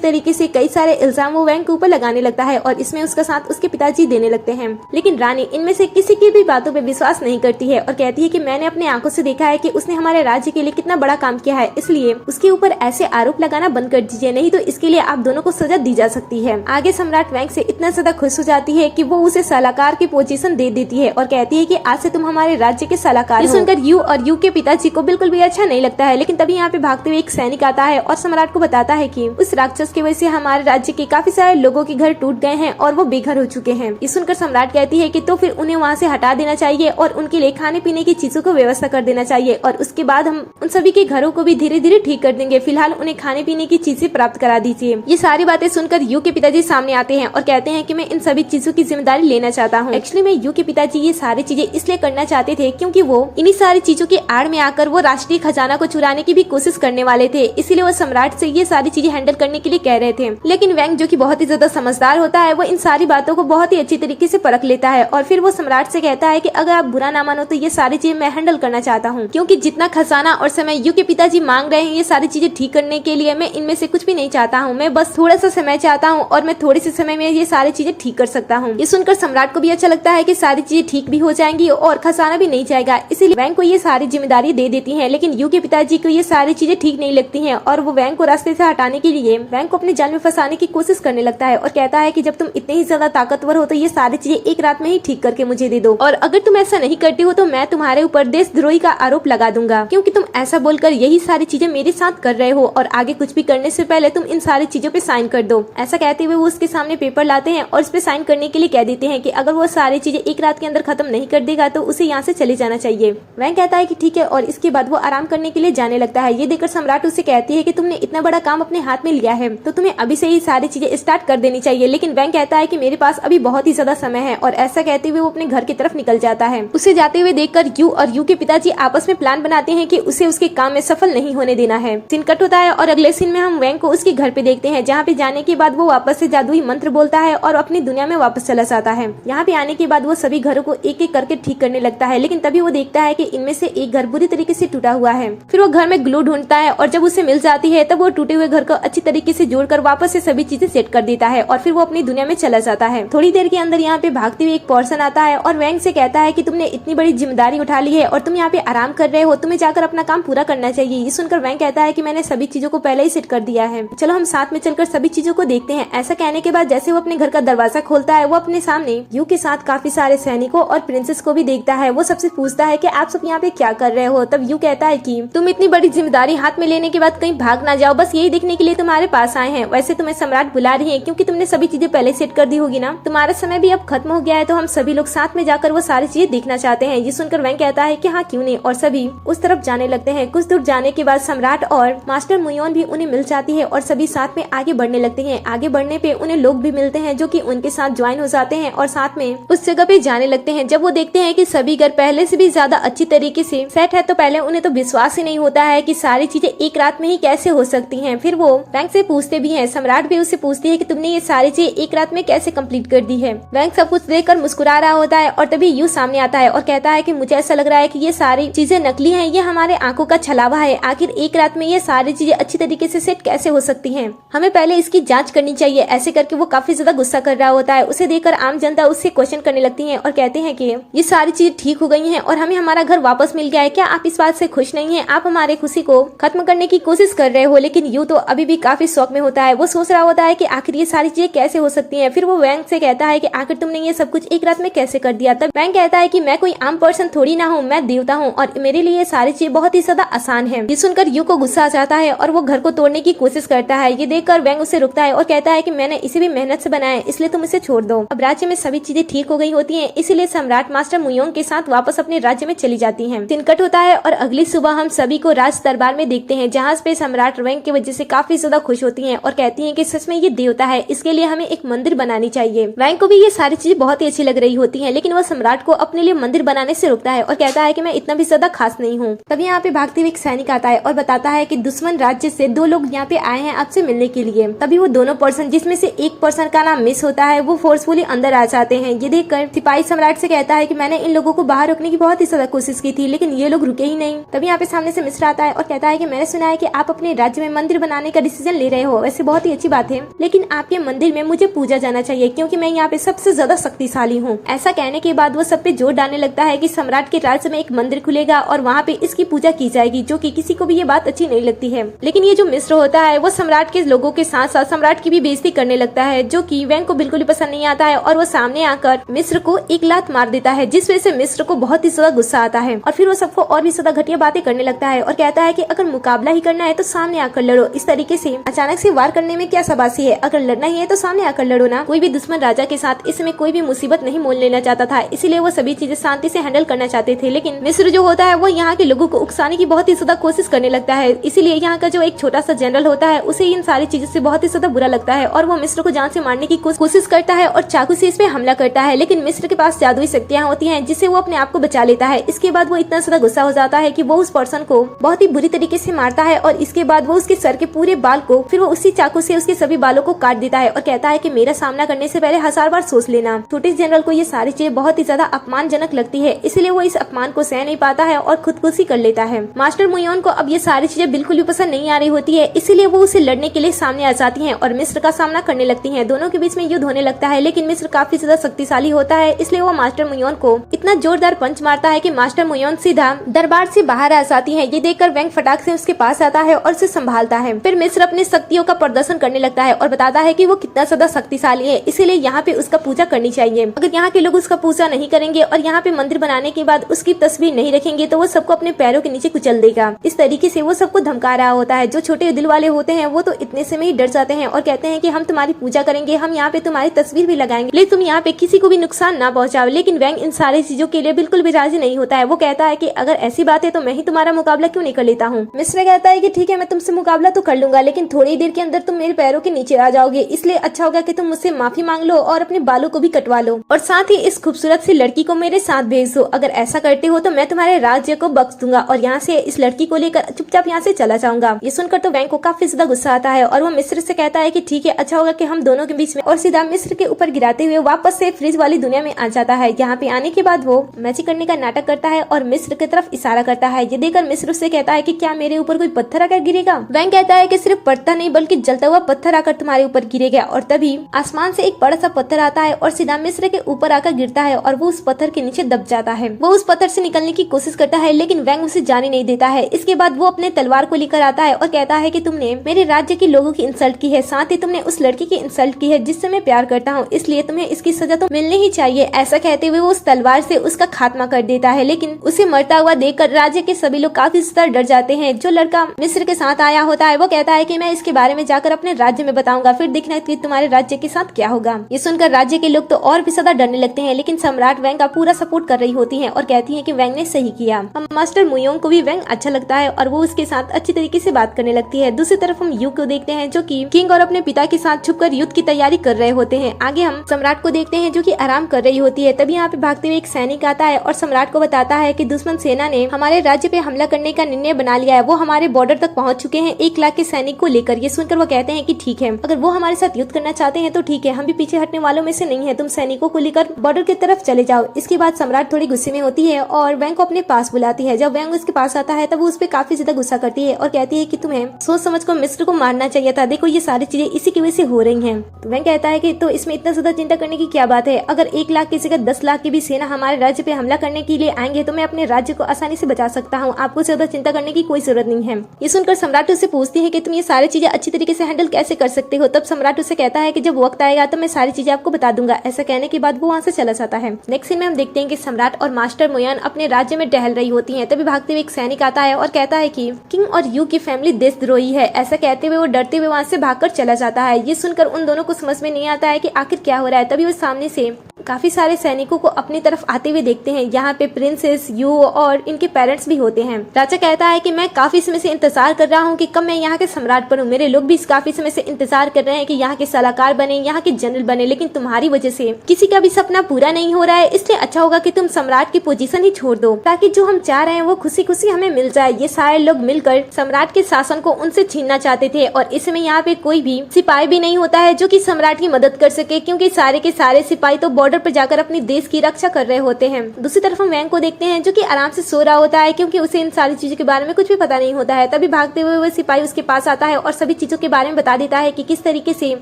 तरीके से कई सारे इल्जाम वो वैंग के ऊपर लगाने लगता है और इसमें उसका साथ उसके पिताजी देने लगते हैं। लेकिन रानी इनमें से किसी की भी बातों पे विश्वास नहीं करती है और कहती है कि मैंने अपने आंखों से देखा है कि उसने हमारे राज्य के लिए कितना बड़ा काम किया है, इसलिए उसके ऊपर ऐसे आरोप लगाना बंद कर दीजिए, नहीं तो इसके लिए आप दोनों को सजा दी जा सकती है। आगे सम्राट वैंग से इतना ज्यादा खुश हो जाती है कि वो उसे सलाहकार की पोजीशन दे देती है और कहती है कि आज से तुम हमारे राज्य के सलाहकार हो। सुनकर यू और यू के पिताजी को बिल्कुल भी अच्छा नहीं लगता है, लेकिन तभी यहाँ पे भागते हुए एक सैनिक आता है और सम्राट को बताता है कि उस राक्षस की वजह से हमारे राज्य के काफी सारे लोगों के घर टूट गए हैं और वो बेघर हो चुके हैं। ये सुनकर सम्राट कहती है कि तो फिर उन्हें वहाँ से हटा देना चाहिए और उनके लिए खाने पीने की चीजों को व्यवस्था कर देना चाहिए और उसके बाद हम उन सभी के घरों को भी धीरे धीरे ठीक कर देंगे। फिलहाल उन्हें खाने पीने की चीजें प्राप्त करा दीजिए। ये सारी बातें सुनकर यू के पिताजी सामने आते हैं और कहते हैं कि मैं इन सभी चीजों की जिम्मेदारी लेना चाहता हूँ। एक्चुअली में यू के पिताजी ये सारी चीजें इसलिए करना चाहते थे क्योंकि वो इन्हीं सारी चीजों की आड़ में आकर वो राष्ट्रीय खजाना को चुराने की भी कोशिश करने वाले थे, इसीलिए वो सम्राट से ये सारी चीजें हैंडल करने के लिए कह रहे थे। लेकिन वैंग जो कि बहुत ही ज्यादा समझदार होता है, वो इन सारी बातों को बहुत ही अच्छी तरीके से परख लेता है और फिर वो सम्राट से कहता है कि अगर आप बुरा ना मानो तो ये सारी चीजें मैं हैंडल करना चाहता हूँ, क्योंकि जितना खजाना और समय यू के पिताजी मांग रहे हैं ये सारी चीजें ठीक करने के लिए, मैं इनमें से कुछ भी नहीं चाहता हूँ। मैं बस थोड़ा सा समय चाहता हूँ और मैं थोड़े से समय में ये सारी चीजें ठीक कर सकता हूँ। ये सुनकर सम्राट को भी अच्छा लगता है कि सारी चीजें ठीक भी हो जाएंगी और खजाना भी नहीं जाएगा, इसीलिए वैंग को ये सारी जिम्मेदारी दे देती है। लेकिन यू के पिताजी को ये सारी चीजें ठीक नहीं लगती हैं और वो वैंग को रास्ते से हटाने के लिए वैंग को अपने जाल में फंसाने की कोशिश करने लगता है और कहता है कि जब तुम इतने ही ज्यादा ताकतवर हो तो ये सारी चीजें एक रात में ही ठीक करके मुझे दे दो, और अगर तुम ऐसा नहीं करती हो तो मैं तुम्हारे ऊपर देशद्रोही का आरोप लगा दूंगा, क्योंकि तुम ऐसा बोलकर यही सारी चीजें मेरे साथ कर रहे हो और आगे कुछ भी करने से पहले तुम इन सारी चीजों पे साइन कर दो। ऐसा कहते हुए वो उसके सामने पेपर लाते हैं और इस पे साइन करने के लिए कह देते हैं कि अगर वो सारी चीजें एक रात के अंदर खत्म नहीं कर देगा तो उसे यहाँ से चले जाना चाहिए। वैंग कहता है कि ठीक है और इसके बाद वो आराम करने के लिए जाने लगता है। ये देखकर सम्राट उससे कहती है कि तुमने इतना बड़ा काम अपने हाथ में लिया है तो तुम्हें अभी से ही सारी चीजें स्टार्ट कर देनी चाहिए। लेकिन वैंग कहता है कि मेरे पास अभी बहुत ही ज्यादा समय है और ऐसा कहते हुए वो अपने घर की तरफ निकल जाता है। उसे जाते हुए देखकर यू और यू के पिताजी आपस में प्लान बनाते हैं कि उसे उसके काम में सफल नहीं होने देना है। सीन कट होता है और अगले सीन में हम वैंग को उसके घर पे देखते हैं, जहाँ पे जाने के बाद वो वापस से जादुई मंत्र बोलता है और अपनी दुनिया में वापस चला जाता है। यहाँ पे आने के बाद वो सभी घरों को एक एक करके ठीक करने लगता है, लेकिन तभी वो देखता है कि इनमें से एक घर बुरी तरीके से टूटा हुआ है। फिर वो घर में ग्लू ढूंढता है और जब उसे मिल जाती है तब वो टूटे हुए घर को अच्छी तरीके से जोड़कर वापस से सभी चीजें सेट कर देता है और फिर वो अपनी दुनिया में चला जाता है। थोड़ी देर के अंदर यहाँ पे भागते हुए एक पर्सन आता है और वैंग से कहता है कि तुमने इतनी बड़ी जिम्मेदारी उठा ली है और तुम यहाँ पे आराम कर रहे हो, तुम्हें जाकर अपना काम पूरा करना चाहिए। ये सुनकर वैंग कहता है कि मैंने सभी चीजों को पहले ही सेट कर दिया है, चलो हम साथ में चलकर सभी चीजों को देखते हैं। ऐसा कहने के बाद जैसे वो अपने घर का दरवाजा खोलता है वो अपने सामने यू के साथ काफी सारे सैनिकों और प्रिंसेस को भी देखता है। वो सबसे पूछता है कि आप सब यहाँ पे क्या कर रहे हो। तब यू कहता है कि तुम इतनी बड़ी जिम्मेदारी हाथ में लेने के बाद कहीं भाग ना जाओ, बस यही देखने के लिए तुम्हारे पास आए हैं। वैसे तुम्हें सम्राट बुला रही है क्योंकि तुमने सभी चीजें पहले सेट कर दी होगी ना, तुम्हारा समय भी अब खत्म हो गया है तो हम सभी लोग साथ में जाकर वो सारी चीजें देखना चाहते हैं। ये सुनकर वैंग कहता है कि हाँ क्यों नहीं, और सभी उस तरफ जाने लगते हैं। कुछ दूर जाने के बाद सम्राट और मास्टर मुयोन भी उन्हें मिल जाती है और सभी साथ में आगे बढ़ने लगते हैं। आगे बढ़ने पे उन्हें लोग भी मिलते हैं जो कि उनके साथ ज्वाइन हो जाते हैं और साथ में उस जगह पे जाने लगते हैं। जब वो देखते हैं कि सभी घर पहले से भी ज्यादा अच्छी तरीके से सेट है तो पहले उन्हें तो विश्वास ही नहीं होता है कि सारी चीजें एक रात में ही कैसे हो सकती हैं। फिर वो वैंग से पूछते भी हैं, सम्राट भी उससे पूछती है कि तुमने ये सारी चीजें एक रात में कैसे कंप्लीट कर दी है। वैंग सब कुछ देखकर मुस्कुरा रहा होता है और तभी यू सामने आता है और कहता है कि मुझे ऐसा लग रहा है कि ये सारी चीजें नकली हैं, ये हमारे आंखों का छलावा है। आखिर एक रात में ये सारी चीजें अच्छी तरीके से सेट कैसे हो सकती हैं, हमें पहले इसकी जांच करनी चाहिए। ऐसे करके वो काफी ज्यादा गुस्सा कर रहा होता है। उसे देखकर आम जनता उससे क्वेश्चन करने लगती है और कहते हैं कि ये सारी चीजें ठीक हो गई हैं और हमें हमारा घर वापस मिल गया है, क्या आप इस बात से खुश नहीं है? आप हमारे खुशी को खत्म करने की कोशिश कर रहे हो। लेकिन यू तो अभी भी काफी शौक में होता है। वो सोच रहा होता है कि आखिर ये सारी चीजें कैसे हो सकती हैं। फिर वो वैंग से कहता है कि आखिर तुमने ये सब कुछ एक रात में कैसे कर दिया। तब वैंग कहता है कि मैं कोई आम पर्सन थोड़ी ना हूँ, मैं देवता हूँ और मेरे लिए ये सारी चीजें बहुत ही ज्यादा आसान है। ये सुनकर यू को गुस्सा आ जाता है और वो घर को तोड़ने की कोशिश करता है। ये देखकर वैंग उसे रुकता है और कहता है कि मैंने इसे भी मेहनत से बनाया है, इसलिए तुम इसे छोड़ दो। अब राज्य में सभी चीजें ठीक हो गई होती हैं, इसीलिए सम्राट मास्टर मुयोंग के साथ वापस अपने राज्य में चली जाती हैं। दिन कट होता है और अगली सुबह हम सभी को राज दरबार में देखते हैं, जहाँ पे सम्राट वैंग की वजह से काफी ज्यादा खुश होती हैं और कहती हैं कि सच में ये देवता है, इसके लिए हमें एक मंदिर बनानी चाहिए। वैंग को भी ये सारी चीजें बहुत ही अच्छी लग रही होती है, लेकिन वह सम्राट को अपने लिए मंदिर बनाने से रोकता है और कहता है कि मैं इतना भी ज्यादा खास नहीं हूँ। तभी यहाँ पे भागते हुए एक सैनिक आता है और बताता है कि दुश्मन राज्य से 2 लोग यहाँ पे आए हैं आपसे मिलने के लिए। तभी वो दोनों पर्सन, जिसमें से एक पर्सन का नाम मिस होता है, वो फोर्सफुली अंदर आ जाते हैं। ये देखकर सिपाही सम्राट से कहता है कि मैंने इन लोगों को बाहर रोकने की बहुत ही ज्यादा कोशिश की थी, लेकिन ये लोग रुके ही नहीं। तभी यहाँ पे सामने से मिस्र आता है और कहता है कि मैंने सुना है कि आप अपने राज्य में मंदिर बनाने का डिसीजन ले रहे हो। वैसे बहुत ही अच्छी बात है, लेकिन आपके मंदिर में मुझे पूजा जाना चाहिए क्योंकि मैं यहाँ पे सबसे ज्यादा शक्तिशाली हूँ। ऐसा कहने के बाद वो सब पे जोर डालने लगता है कि सम्राट के राज्य में एक मंदिर खुलेगा और वहाँ पे इसकी पूजा की जाएगी, जो कि किसी को भी ये बात अच्छी नहीं लगती है। लेकिन ये जो मिस्र होता है वो सम्राट के लोगों के साथ साथ सम्राट की भी बेइज्जती करने लगता है, जो कि वैंग को बिल्कुल भी पसंद नहीं आता है और वो सामने आकर मिस्र को एक लात मार देता है, जिस वजह से मिस्र को बहुत ही ज्यादा गुस्सा आता है और फिर वो सबको और भी ज्यादा घटिया बातें करने लगता है और कहता है कि अगर मुकाबला ही करना है तो सामने आकर लड़ो। इस तरीके से अचानक से वार करने में क्या शाबाशी है, अगर लड़ना ही है तो सामने आकर लड़ो ना। कोई भी दुश्मन राजा के साथ इसमें कोई भी मुसीबत नहीं मोल लेना चाहता था, इसीलिए वो सभी चीजें शांति से हैंडल करना चाहते थे। लेकिन मिस्र जो होता है वो यहाँ के लोगों को उकसाने की बहुत ही ज्यादा कोशिश करने लगता है, इसीलिए यहाँ का जो एक छोटा सा जनरल होता है उसे इन सारी चीजों से बहुत ही ज्यादा बुरा लगता है और वो मिस्र को जान से मारने की कोशिश करता है और चाकू से इस पे हमला करता है। लेकिन मिस्र के पास जादुई शक्तियाँ होती हैं जिससे वो अपने आप को बचा लेता है। इसके बाद वो इतना ज्यादा गुस्सा हो जाता है कि वो उस पर्सन को बहुत ही बुरी तरीके से मारता है और इसके बाद वो उसके सर के पूरे बाल को, फिर वो उसी चाकू से उसके सभी बालों को काट देता है और कहता है कि मेरा सामना करने से पहले 1000 बार सोच लेना। छोटे जनरल को ये सारी चीजें बहुत ही ज्यादा अपमानजनक लगती है, इसलिए वो इस अपमान को सह नहीं पाता है और खुदकुशी कर लेता है। मास्टर मुयोन को अब ये सारी चीजें बिल्कुल भी पसंद नहीं आ रही होती है, इसीलिए वो उसे लड़ने के लिए सामने आ जाती हैं और मिस्र का सामना करने लगती हैं। दोनों के बीच में युद्ध होने लगता है, लेकिन मिस्र काफी ज्यादा शक्तिशाली होता है, इसलिए वो मास्टर मुयोन को इतना जोरदार पंच मारता है कि मास्टर मुयोन सीधा दरबार से बाहर आ जाती है। ये देखकर वैंग फटाक से उसके पास आता है और उसे संभालता है। फिर मिस्र अपनी शक्तियों का प्रदर्शन करने लगता है और बताता है कि वो कितना ज्यादा शक्तिशाली है, इसीलिए यहाँ पे उसका पूजा करनी चाहिए। अगर यहाँ के लोग उसका पूजा नहीं करेंगे और यहाँ पे मंदिर बनाने के बाद उसकी तस्वीर नहीं रखेंगे तो वो सबको अपने पैरों के नीचे कुचल देगा। इस तरीके से वो सबको धमका रहा होता है। जो छोटे दिल वाले होते हैं वो तो इतने से में ही डर जाते हैं और कहते हैं कि हम तुम्हारी पूजा करेंगे, हम यहाँ पे तुम्हारी तस्वीर भी लगाएंगे, लेकिन तुम यहाँ पे किसी को भी नुकसान ना पहुँचाओ। लेकिन वैंग इन सारी चीजों के लिए बिल्कुल भी राजी नहीं होता है। वो कहता है कि अगर ऐसी बात है तो मैं ही तुम्हारा मुकाबला क्यों नहीं कर लेता हूँ। मिस्र कहता है कि ठीक है, मैं तुमसे मुकाबला तो कर लूंगा, लेकिन थोड़ी देर के अंदर तुम मेरे पैरों के नीचे आ जाओगे, इसलिए अच्छा होगा कि तुम मुझसे माफी मांग लो और अपने बालों को भी कटवा लो और साथ ही इस खूबसूरत सी लड़की को मेरे साथ भेज दो। अगर ऐसा करते हो तो मैं तुम्हारे राज्य को बख्श दूंगा और यहाँ से इस लड़की को लेकर चुपचाप यहाँ से चला जाऊंगा। ये सुनकर तो वैंग को काफी ज्यादा गुस्सा आता है और वो मिस्र से कहता है कि ठीक है, अच्छा होगा कि हम दोनों के बीच में, और सीधा मिस्र के ऊपर गिराते हुए वापस से फ्रिज वाली दुनिया में आ जाता है। यहाँ पे आने के बाद वो मैजिक करने का नाटक करता है और मिस्र की तरफ इशारा करता है। ये देखकर मिस्र उससे कहता है कि क्या मेरे ऊपर कोई पत्थर आकर गिरेगा। वैंग कहता है कि सिर्फ पड़ता नहीं बल्कि जलता हुआ पत्थर आकर तुम्हारे ऊपर गिरेगा। और तभी आसमान से एक बड़ा सा पत्थर आता है और सीधा मिस्र के ऊपर आकर गिरता है और वो उस पत्थर के नीचे दब जाता है। वो उस पत्थर से निकलने की कोशिश करता है, लेकिन वैंग उसे जाने नहीं देता है। इसके बाद वो अपने तलवार को लेकर आता है और कहता है कि तुमने मेरे राज्य के लोगों की इंसल्ट की है, साथ ही तुमने उस लड़की की इंसल्ट की है जिससे मैं प्यार करता हूँ, इसलिए तुम्हें इसकी सजा तो मिलनी ही चाहिए। ऐसा कहते हुए वो उस तलवार से उसका खात्मा कर देता है, लेकिन उसे मरता हुआ देखकर राज्य के सभी लोग काफी ज्यादा डर जाते हैं। जो लड़का मिस्र के साथ आया होता है वो कहता है कि मैं इसके बारे में जाकर अपने राज्य में बताऊंगा, फिर देखना कि तुम्हारे राज्य के साथ क्या होगा। ये सुनकर राज्य के लोग तो और भी ज्यादा डरने लगते हैं, लेकिन सम्राट वैंग का पूरा सपोर्ट कर रही होती है और कहती है कि वैंग ने सही किया। हम मास्टर मुयोंग को भी वैंग अच्छा लगता है और वो उसके साथ अच्छी तरीके से बात करने लगती है। दूसरी तरफ हम यू को देखते हैं जो कि किंग और अपने पिता के साथ छुपकर युद्ध की तैयारी कर रहे होते हैं। आगे हम सम्राट को देखते हैं जो कि आराम कर रही होती है। तभी यहाँ पे भागते हुए एक सैनिक आता है और सम्राट को बताता है कि दुश्मन सेना ने हमारे राज्य पे हमला करने का निर्णय बना लिया है, वो हमारे बॉर्डर तक पहुंच चुके हैं 1 लाख के सैनिक को लेकर। ये सुनकर वो कहते हैं कि ठीक है, अगर वो हमारे साथ युद्ध करना चाहते हैं तो ठीक है, हम भी पीछे हटने वालों में से नहीं है, तुम सैनिकों को लेकर बॉर्डर की तरफ चले जाओ। इसके बाद सम्राट थोड़ी गुस्से में होती है और वैंग को अपने पास बुलाती है। जब वैंग उसके पास आता है तब वो उस पर काफी ज्यादा गुस्सा करती है और कहती है कि तुम्हें सोच समझ कर मिस्र को मारना चाहिए था, देखो ये सारी चीजें इसी की वजह से हो रही हैं। तो वैंग कहता है कि तो इसमें इतना ज्यादा चिंता करने की क्या बात है, अगर 1 लाख की जगह 10 लाख की भी सेना हमारे राज्य पे हमला करने के लिए आएंगे तो मैं अपने राज्य को आसानी से बचा सकता हूँ, आपको ज्यादा चिंता करने की कोई जरूरत नहीं है। ये सुनकर सम्राट उससे पूछती है कि तुम ये सारी चीजें अच्छी तरीके से हैंडल कैसे कर सकते हो। तब सम्राट उसे कहता है कि जब वक्त आएगा तो मैं सारी चीजें आपको बता दूंगा। ऐसा कहने के बाद वो वहाँ से चला जाता है। नेक्स्ट सीन में हम देखते हैं कि सम्राट और मास्टर मुयोन अपने राज्य में टहल रही होती हैं। तभी भागते हुए एक सैनिक आता है और कहता है कि किंग और यू की फैमिली देशद्रोही है। ऐसा कहते हुए वो डरते हुए वहाँ से भागकर चला जाता है। ये सुनकर उन दोनों को समझ में नहीं आता है कि आखिर क्या हो रहा है। तभी वो सामने से काफी सारे सैनिकों को अपनी तरफ आते हुए देखते हैं। यहाँ पे प्रिंसेस, यू और इनके पेरेंट्स भी होते हैं। राजा कहता है कि मैं काफी समय से इंतजार कर रहा हूँ कि कब मैं यहाँ के सम्राट बनूं। मेरे लोग भी काफी समय से इंतजार कर रहे हैं कि यहाँ के सलाहकार बने, यहाँ के जनरल बने, लेकिन तुम्हारी वजह से किसी का भी सपना पूरा नहीं हो रहा है। इसलिए अच्छा होगा कि तुम सम्राट की पोजीशन ही छोड़ दो, ताकि जो हम चाह रहे हैं वो खुशी खुशी हमें मिल जाए। ये सारे लोग मिलकर सम्राट के शासन को उनसे छीनना चाहते थे और इस समय यहाँ पे कोई भी सिपाही भी नहीं होता है जो कि सम्राट की मदद कर सके, क्योंकि सारे के सारे सिपाही तो बॉर्डर पर जाकर अपनी देश की रक्षा कर रहे होते हैं। दूसरी तरफ हम वैंग को देखते हैं जो कि आराम से सो रहा होता है, क्योंकि उसे इन सारी चीजों के बारे में कुछ भी पता नहीं होता है। तभी भागते हुए वो सिपाही उसके पास आता है और सभी चीजों के बारे में बता देता है कि किस तरीके से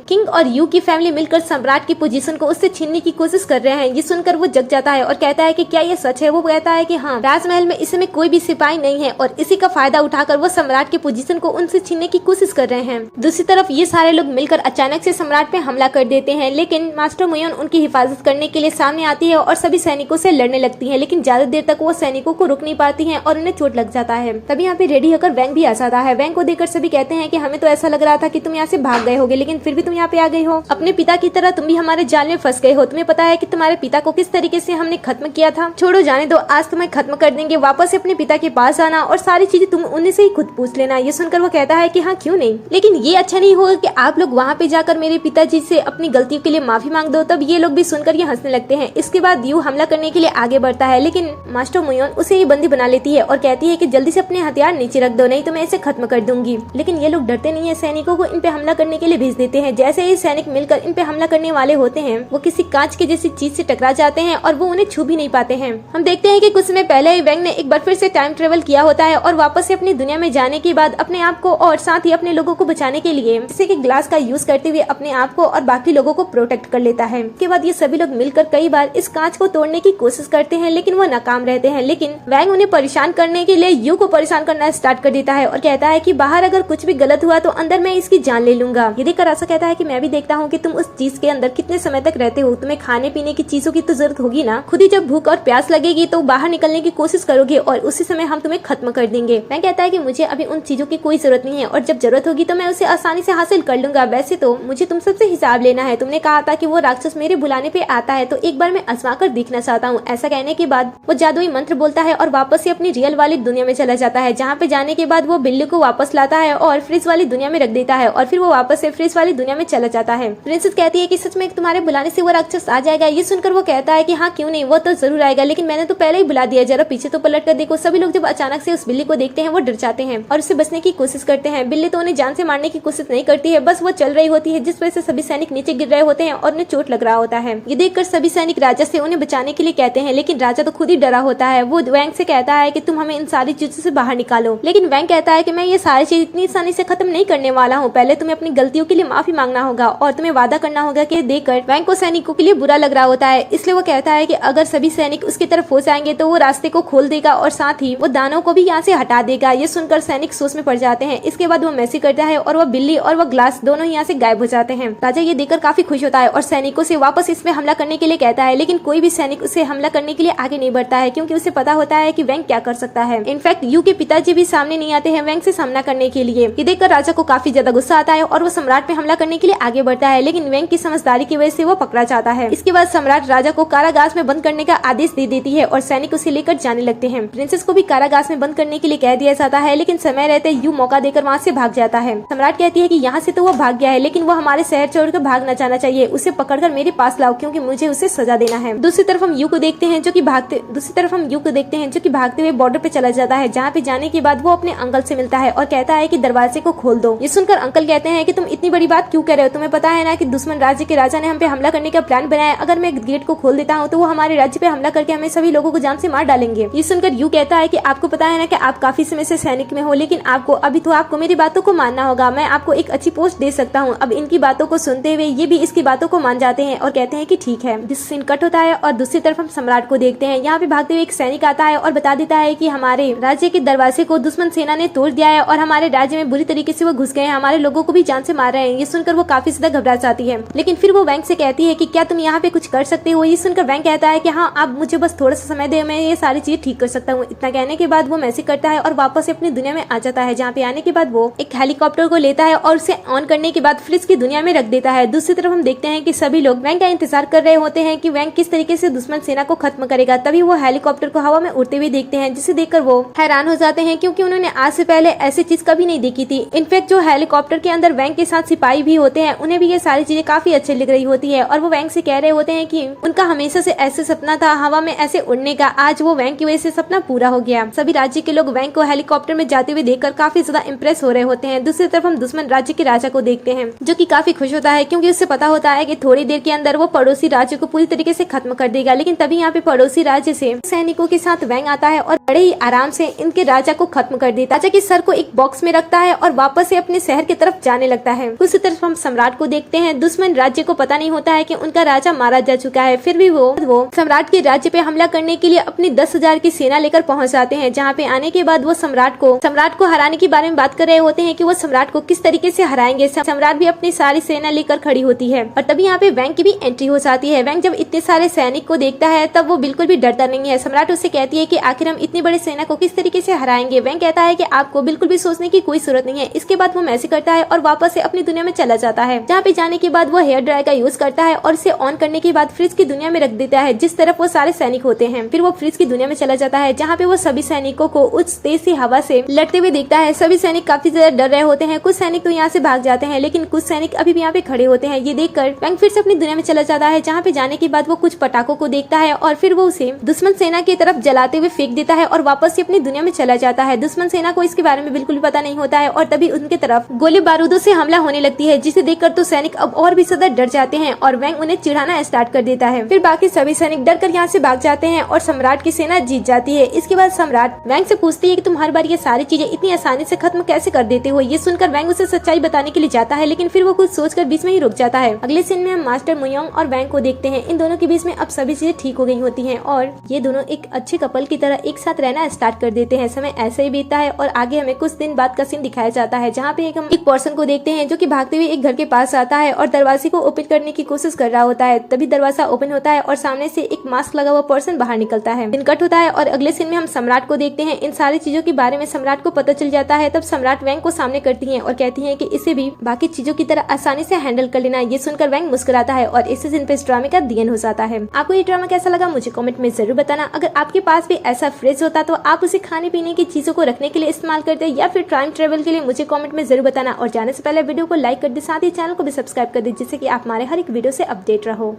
किंग और यू की फैमिली मिलकर सम्राट की पोजीशन को उससे छीनने की कोशिश कर रहे हैं। ये सुनकर वो जग जाता है और कहता है कि क्या ये सच है। वो कहता है कि हाँ, राजमहल में इस समय कोई भी सिपाही नहीं है और इसी का फायदा उठाकर वो सम्राट की पोजीशन को उनसे छीनने की कोशिश कर रहे हैं। दूसरी तरफ ये सारे लोग मिलकर अचानक से सम्राट पे हमला कर देते हैं, लेकिन मास्टर मुयोन उनकी हिफाजत करने के लिए सामने आती है और सभी सैनिकों से लड़ने लगती है, लेकिन ज्यादा देर तक वो सैनिकों को रुक नहीं पाती हैं और उन्हें चोट लग जाता है। तभी यहाँ पे रेडी होकर वैंग भी आ जाता है। वैंग को देखकर सभी कहते हैं कि हमें तो ऐसा लग रहा था कि तुम यहाँ से भाग गए होगे, लेकिन फिर भी तुम यहाँ पे आ गई हो। अपने पिता की तरह तुम भी हमारे जाल में फंस गए हो। तुम्हें पता है कि तुम्हारे पिता को किस तरीके से हमने खत्म किया था। छोड़ो, जाने दो, आज तुम्हें खत्म कर देंगे। वापस अपने पिता के पास आना और सारी चीजें तुम उन्हीं से ही खुद पूछ लेना। ये सुनकर वो कहता है कि हाँ, क्यों नहीं, लेकिन ये अच्छा नहीं होगा कि आप लोग वहाँ पे जाकर मेरे पिताजी से अपनी गलतियों के लिए माफी मांग दो। तब ये लोग भी सुनकर ये हंसने लगते हैं। इसके बाद यू हमला करने के लिए आगे बढ़ता है, लेकिन मास्टर मुयोन उसे ही बंदी बना लेती है और कहती है कि जल्दी से अपने हथियार नीचे रख दो, नहीं तो मैं इसे खत्म कर दूंगी। लेकिन ये लोग डरते नहीं है, सैनिकों को इन पे हमला करने के लिए भेज देते हैं। जैसे ही सैनिक मिलकर इन पे हमला करने वाले होते हैं, वो किसी कांच के जैसी चीज से टकरा जाते हैं और वो उन्हें छू भी नहीं पाते हैं। हम देखते हैं कि कुछ समय पहले ही वैंग ने एक बार फिर से टाइम ट्रेवल किया होता है और वापस से अपनी दुनिया में जाने के बाद अपने आप को और साथ ही अपने लोगों को बचाने के लिए किसी के ग्लास का यूज करते हुए अपने आप को और बाकी लोगों को प्रोटेक्ट कर लेता है। उसके बाद ये सभी लोग मिलकर कई बार इस कांच को तोड़ने की कोशिश करते हैं, लेकिन वो नाकाम रहते हैं। लेकिन वैंग उन्हें परेशान करने के लिए यू को परेशान करना स्टार्ट कर देता है और कहता है कि बाहर अगर कुछ भी गलत हुआ तो अंदर मैं इसकी जान ले लूंगा। ये देखकर आशा कहता है कि मैं भी देखता हूँ कि तुम उस चीज के अंदर कितने समय तक रहते हो। तुम्हें खाने पीने की चीजों की तो जरूरत होगी ना। खुद ही जब भूख और प्यास लगेगी तो बाहर निकलने की कोशिश करोगे और उसी समय हम तुम्हें खत्म कर देंगे। मैं कहता है कि मुझे अभी उन चीजों की कोई जरूरत नहीं है और जब जरूरत होगी तो मैं उसे आसानी से हासिल कर लूंगा। वैसे तो मुझे तुम सबसे हिसाब लेना है। तुमने कहा था कि वो राक्षस मेरे बुलाने पे आता है, तो एक बार मैं आजमा कर देखना चाहता हूँ। ऐसा कहने के बाद वो जादुई मंत्र बोलता है और वापस से अपनी रियल वाली दुनिया में चला जाता है, जहाँ पे जाने के बाद वो बिल्ली को वापस लाता है और फ्रिज वाली दुनिया में रख देता है और फिर वो वापस से फ्रिज वाली दुनिया में चला जाता है। प्रिंसेस कहती है कि सच में तुम्हारे बुलाने से वो राक्षस आ जाएगा। ये सुनकर वो कहता है कि हाँ, क्यों नहीं, वो तो जरूर आएगा, लेकिन मैंने तो पहले ही बुला दिया। जरा पीछे तो पलट कर देखो। सभी लोग जब अचानक से उस बिल्ली को देखते हैं वो डर जाते हैं और उससे बचने की कोशिश करते हैं। बिल्ली तो उन्हें जान से मारने की कोशिश नहीं करती है, बस वो चल रही होती है, जिस वजह से सभी सैनिक नीचे गिर रहे होते हैं और उन्हें चोट लग रहा होता है। ये देखकर सभी सैनिक राजा से उन्हें बचाने के लिए कहते हैं, लेकिन राजा तो खुद ही डरा होता है। वो वैंग से कहता है कि तुम हमें इन सारी चीजों से बाहर निकालो, लेकिन वैंग कहता है कि मैं ये सारी चीज इतनी आसानी से खत्म नहीं करने वाला हूँ। पहले तुम्हें अपनी गलतियों के लिए माफी मांगना होगा और तुम्हें वादा करना होगा कि देखकर वैंग को सैनिकों के लिए बुरा लग रहा होता है। इसलिए वो कहता है कि अगर सभी सैनिक उसकी तरफ हो जाएंगे तो वो रास्ते को खोल देगा और साथ ही वो दानों को भी यहाँ से हटा देगा। ये सुनकर सैनिक सोच में पड़ जाते हैं। इसके बाद वो मैसेज करता है और वो बिल्ली और वो ग्लास दोनों यहाँ से गायब हो जाते हैं। राजा ये देखकर काफी खुश होता है और सैनिकों से वापस इसमें हमला करने के लिए कहता है, लेकिन कोई भी सैनिक उसे हमला करने के लिए आगे नहीं बढ़ता है, क्योंकि उसे पता होता है कि वैंग क्या कर सकता है। इनफैक्ट यू के पिताजी भी सामने नहीं आते हैं वैंग से सामना करने के लिए। ये देखकर राजा को काफी ज्यादा गुस्सा आता है और वो सम्राट पे हमला करने के लिए आगे बढ़ता है, लेकिन वैंग की समझदारी की वजह से वो पकड़ा जाता है। इसके बाद सम्राट राजा को कारागार में बंद करने का आदेश दे देती है और सैनिक उसे लेकर जाने लगते हैं। प्रिंसेस को भी कारागार में बंद करने के लिए कह दिया जाता है, लेकिन समय रहते यू मौका देकर वहाँ से भाग जाता है। सम्राट कहती है कि यहाँ से तो वो भाग गया है, लेकिन वो हमारे शहर छोड़कर भाग न जाना चाहिए। उसे पकड़कर मेरे पास लाओ, क्योंकि मुझे उसे सजा देना है। दूसरी तरफ हम यू को देखते हैं जो कि भागते हुए बॉर्डर पे चला जाता है, जहाँ पे जाने के बाद वो अपने अंकल से मिलता है और कहता है कि दरवाजे को खोल दो। ये सुनकर अंकल कहते हैं कि तुम इतनी बड़ी बात क्यों कह रहे हो? तुम्हें पता है ना कि दुश्मन राज्य के राजा ने हम पे हमला करने का प्लान बनाया। अगर मैं गेट को खोल देता हूँ तो वो हमारे राज्य पे हमला करके हमें सभी लोगों को जान से मार डालेंगे। ये सुनकर यू कहता है कि आपको पता है ना कि आप काफी समय से सैनिक में हो, लेकिन आपको मेरी बातों को मानना होगा। मैं आपको एक अच्छी पोस्ट दे सकता हूँ। अब इनकी बातों को सुनते हुए ये भी इसकी बातों को मान जाते हैं और कहते हैं कि ठीक है। जिस सीन कट होता है और दूसरी तरफ हम सम्राट को देखते हैं। यहाँ पे भागते हुए एक सैनिक आता है और बता देता है कि हमारे राज्य के दरवाजे को दुश्मन सेना ने तोड़ दिया है और हमारे राज्य में बुरी तरीके से वो घुस गए हैं, हमारे लोगों को भी जान से मार रहे हैं। ये सुनकर वो काफी ज्यादा घबरा जाती है, लेकिन फिर वो वैंग से कहती है कि क्या तुम यहाँ पे कुछ कर सकते हो? ये सुनकर वैंग कहता है कि हाँ, आप मुझे बस थोड़ा सा समय दे, मैं ये सारी चीज ठीक कर सकता हूँ। इतना कहने के बाद वो मैसेज करता है और वापस से अपनी दुनिया में आ जाता है, जहाँ पे आने के बाद वो एक हेलीकॉप्टर को लेता है और उसे ऑन करने के बाद फ्रिज की दुनिया में रख देता है। दूसरी तरफ हम देखते हैं कि सभी लोग वैंग का इंतजार कर रहे रहे होते हैं कि वैंग किस तरीके से दुश्मन सेना को खत्म करेगा। तभी वो हेलीकॉप्टर को हवा में उड़ते हुए देखते हैं, जिसे देखकर वो हैरान हो जाते हैं क्योंकि उन्होंने आज से पहले ऐसी चीज कभी नहीं देखी थी। इनफैक्ट जो हेलीकॉप्टर के अंदर वैंग के साथ सिपाही भी होते हैं, उन्हें भी ये सारी चीजें काफी अच्छी लग रही होती है और वो वैंग से कह रहे होते हैं कि उनका हमेशा से ऐसे सपना था हवा में ऐसे उड़ने का, आज वो वैंग की वजह से सपना पूरा हो गया। सभी राज्य के लोग वैंग को हेलीकॉप्टर में जाते हुए देखकर काफी ज्यादा इंप्रेस हो रहे होते हैं। दूसरी तरफ हम दुश्मन राज्य के राजा को देखते हैं, जो कि काफी खुश होता है क्योंकि उससे पता होता है कि थोड़ी देर के अंदर वो पड़ोसी राज्य को पूरी तरीके से खत्म कर देगा। लेकिन तभी यहाँ पे पड़ोसी राज्य से सैनिकों के साथ वैंग आता है और बड़े ही आराम से इनके राजा को खत्म कर देता है। राजा के सर को एक बॉक्स में रखता है और वापस से अपने शहर की तरफ जाने लगता है। दूसरी तरफ हम सम्राट को देखते हैं। दुश्मन राज्य को पता नहीं होता है कि उनका राजा मारा जा चुका है, फिर भी वो सम्राट के राज्य पे हमला करने के लिए अपनी 10,000 की सेना लेकर पहुंच जाते हैं। जहाँ पे आने के बाद वो सम्राट को हराने के बारे में बात कर रहे होते हैं कि वो सम्राट को किस तरीके से हराएंगे। सम्राट भी अपनी सारी सेना लेकर खड़ी होती है और तभी यहाँ पे वैंग की भी एंट्री हो जाती है। वैंग जब इतने सारे सैनिक को देखता है तब वो बिल्कुल भी डरता नहीं है। सम्राट उससे कहती है कि आखिर हम इतनी बड़ी सेना को किस तरीके से हराएंगे। वैंग कहता है कि आपको बिल्कुल भी सोचने की कोई जरूरत नहीं है। इसके बाद वो मैसेज करता है और वापस से अपनी दुनिया में चला जाता है। जहाँ पे जाने के बाद वो हेयर ड्रायर का यूज करता है और इसे ऑन करने के बाद फ्रिज की दुनिया में रख देता है, जिस तरफ वो सारे सैनिक होते हैं। फिर वो फ्रिज की दुनिया में चला जाता है, जहाँ पे वो सभी सैनिकों को उस तेज सी हवा से लड़ते हुए देखता है। सभी सैनिक काफी ज्यादा डर रहे होते हैं। कुछ सैनिक तो यहाँ से भाग जाते हैं, लेकिन कुछ सैनिक अभी भी यहाँ पे खड़े होते हैं। ये देखकर वैंग फिर से अपनी दुनिया में चला जाता है, जहाँ पे जाने के बाद वो कुछ पटाखों को देखता है और फिर वो उसे दुश्मन सेना की तरफ जलाते हुए फेंक देता है और वापस से अपनी दुनिया में चला जाता है। दुश्मन सेना को इसके बारे में बिल्कुल भी पता नहीं होता है और तभी उनके तरफ गोली बारूदों से हमला होने लगती है, जिसे देखकर तो सैनिक अब और भी ज्यादा डर जाते हैं और वैंग उन्हें चिढ़ाना स्टार्ट कर देता है। फिर बाकी सभी सैनिक डर कर यहाँ से भाग जाते हैं और सम्राट की सेना जीत जाती है। इसके बाद सम्राट वैंग से पूछती है कि तुम हर बार ये सारी चीजें इतनी आसानी से खत्म कैसे कर देते हो। ये सुनकर वैंग उसे सच्चाई बताने के लिए जाता है, लेकिन फिर वो कुछ सोचकर बीच में ही रुक जाता है। अगले सीन में हम मास्टर मुयोंग और वैंग को देखते हैं। इन दोनों के बीच में अब सभी चीजें ठीक हो गई होती हैं और ये दोनों एक अच्छे कपल की तरह एक साथ रहना स्टार्ट कर देते हैं। समय ऐसे ही बीतता है और आगे हमें कुछ दिन बाद का सीन दिखाया जाता है, जहाँ पे हम एक पर्सन को देखते हैं जो कि भागते हुए एक घर के पास आता है और दरवाजे को ओपन करने की कोशिश कर रहा होता है। तभी दरवाजा ओपन होता है और सामने से एक मास्क लगा हुआ पर्सन बाहर निकलता है। दिन कट होता है और अगले सीन में हम सम्राट को देखते हैं। इन सारी चीजों के बारे में सम्राट को पता चल जाता है। तब सम्राट वैंग को सामने करती है और कहती है कि इसे भी बाकी चीजों की तरह आसानी से हैंडल कर लेना। ये सुनकर वैंग मुस्कुराता है और इसी दिन पे इस ड्रामे का दी एंड हो जाता है। आपको ये ड्रामा कैसा लगा मुझे कमेंट में जरूर बताना। अगर आपके पास भी ऐसा फ्रिज होता तो आप उसे खाने पीने की चीजों को रखने के लिए इस्तेमाल करते या फिर टाइम ट्रेवल के लिए, मुझे कमेंट में जरूर बताना। और जाने से पहले वीडियो को लाइक कर दे, साथ ही चैनल को भी सब्सक्राइब कर दे, जिससे कि आप हमारे हर एक वीडियो से अपडेट रहो।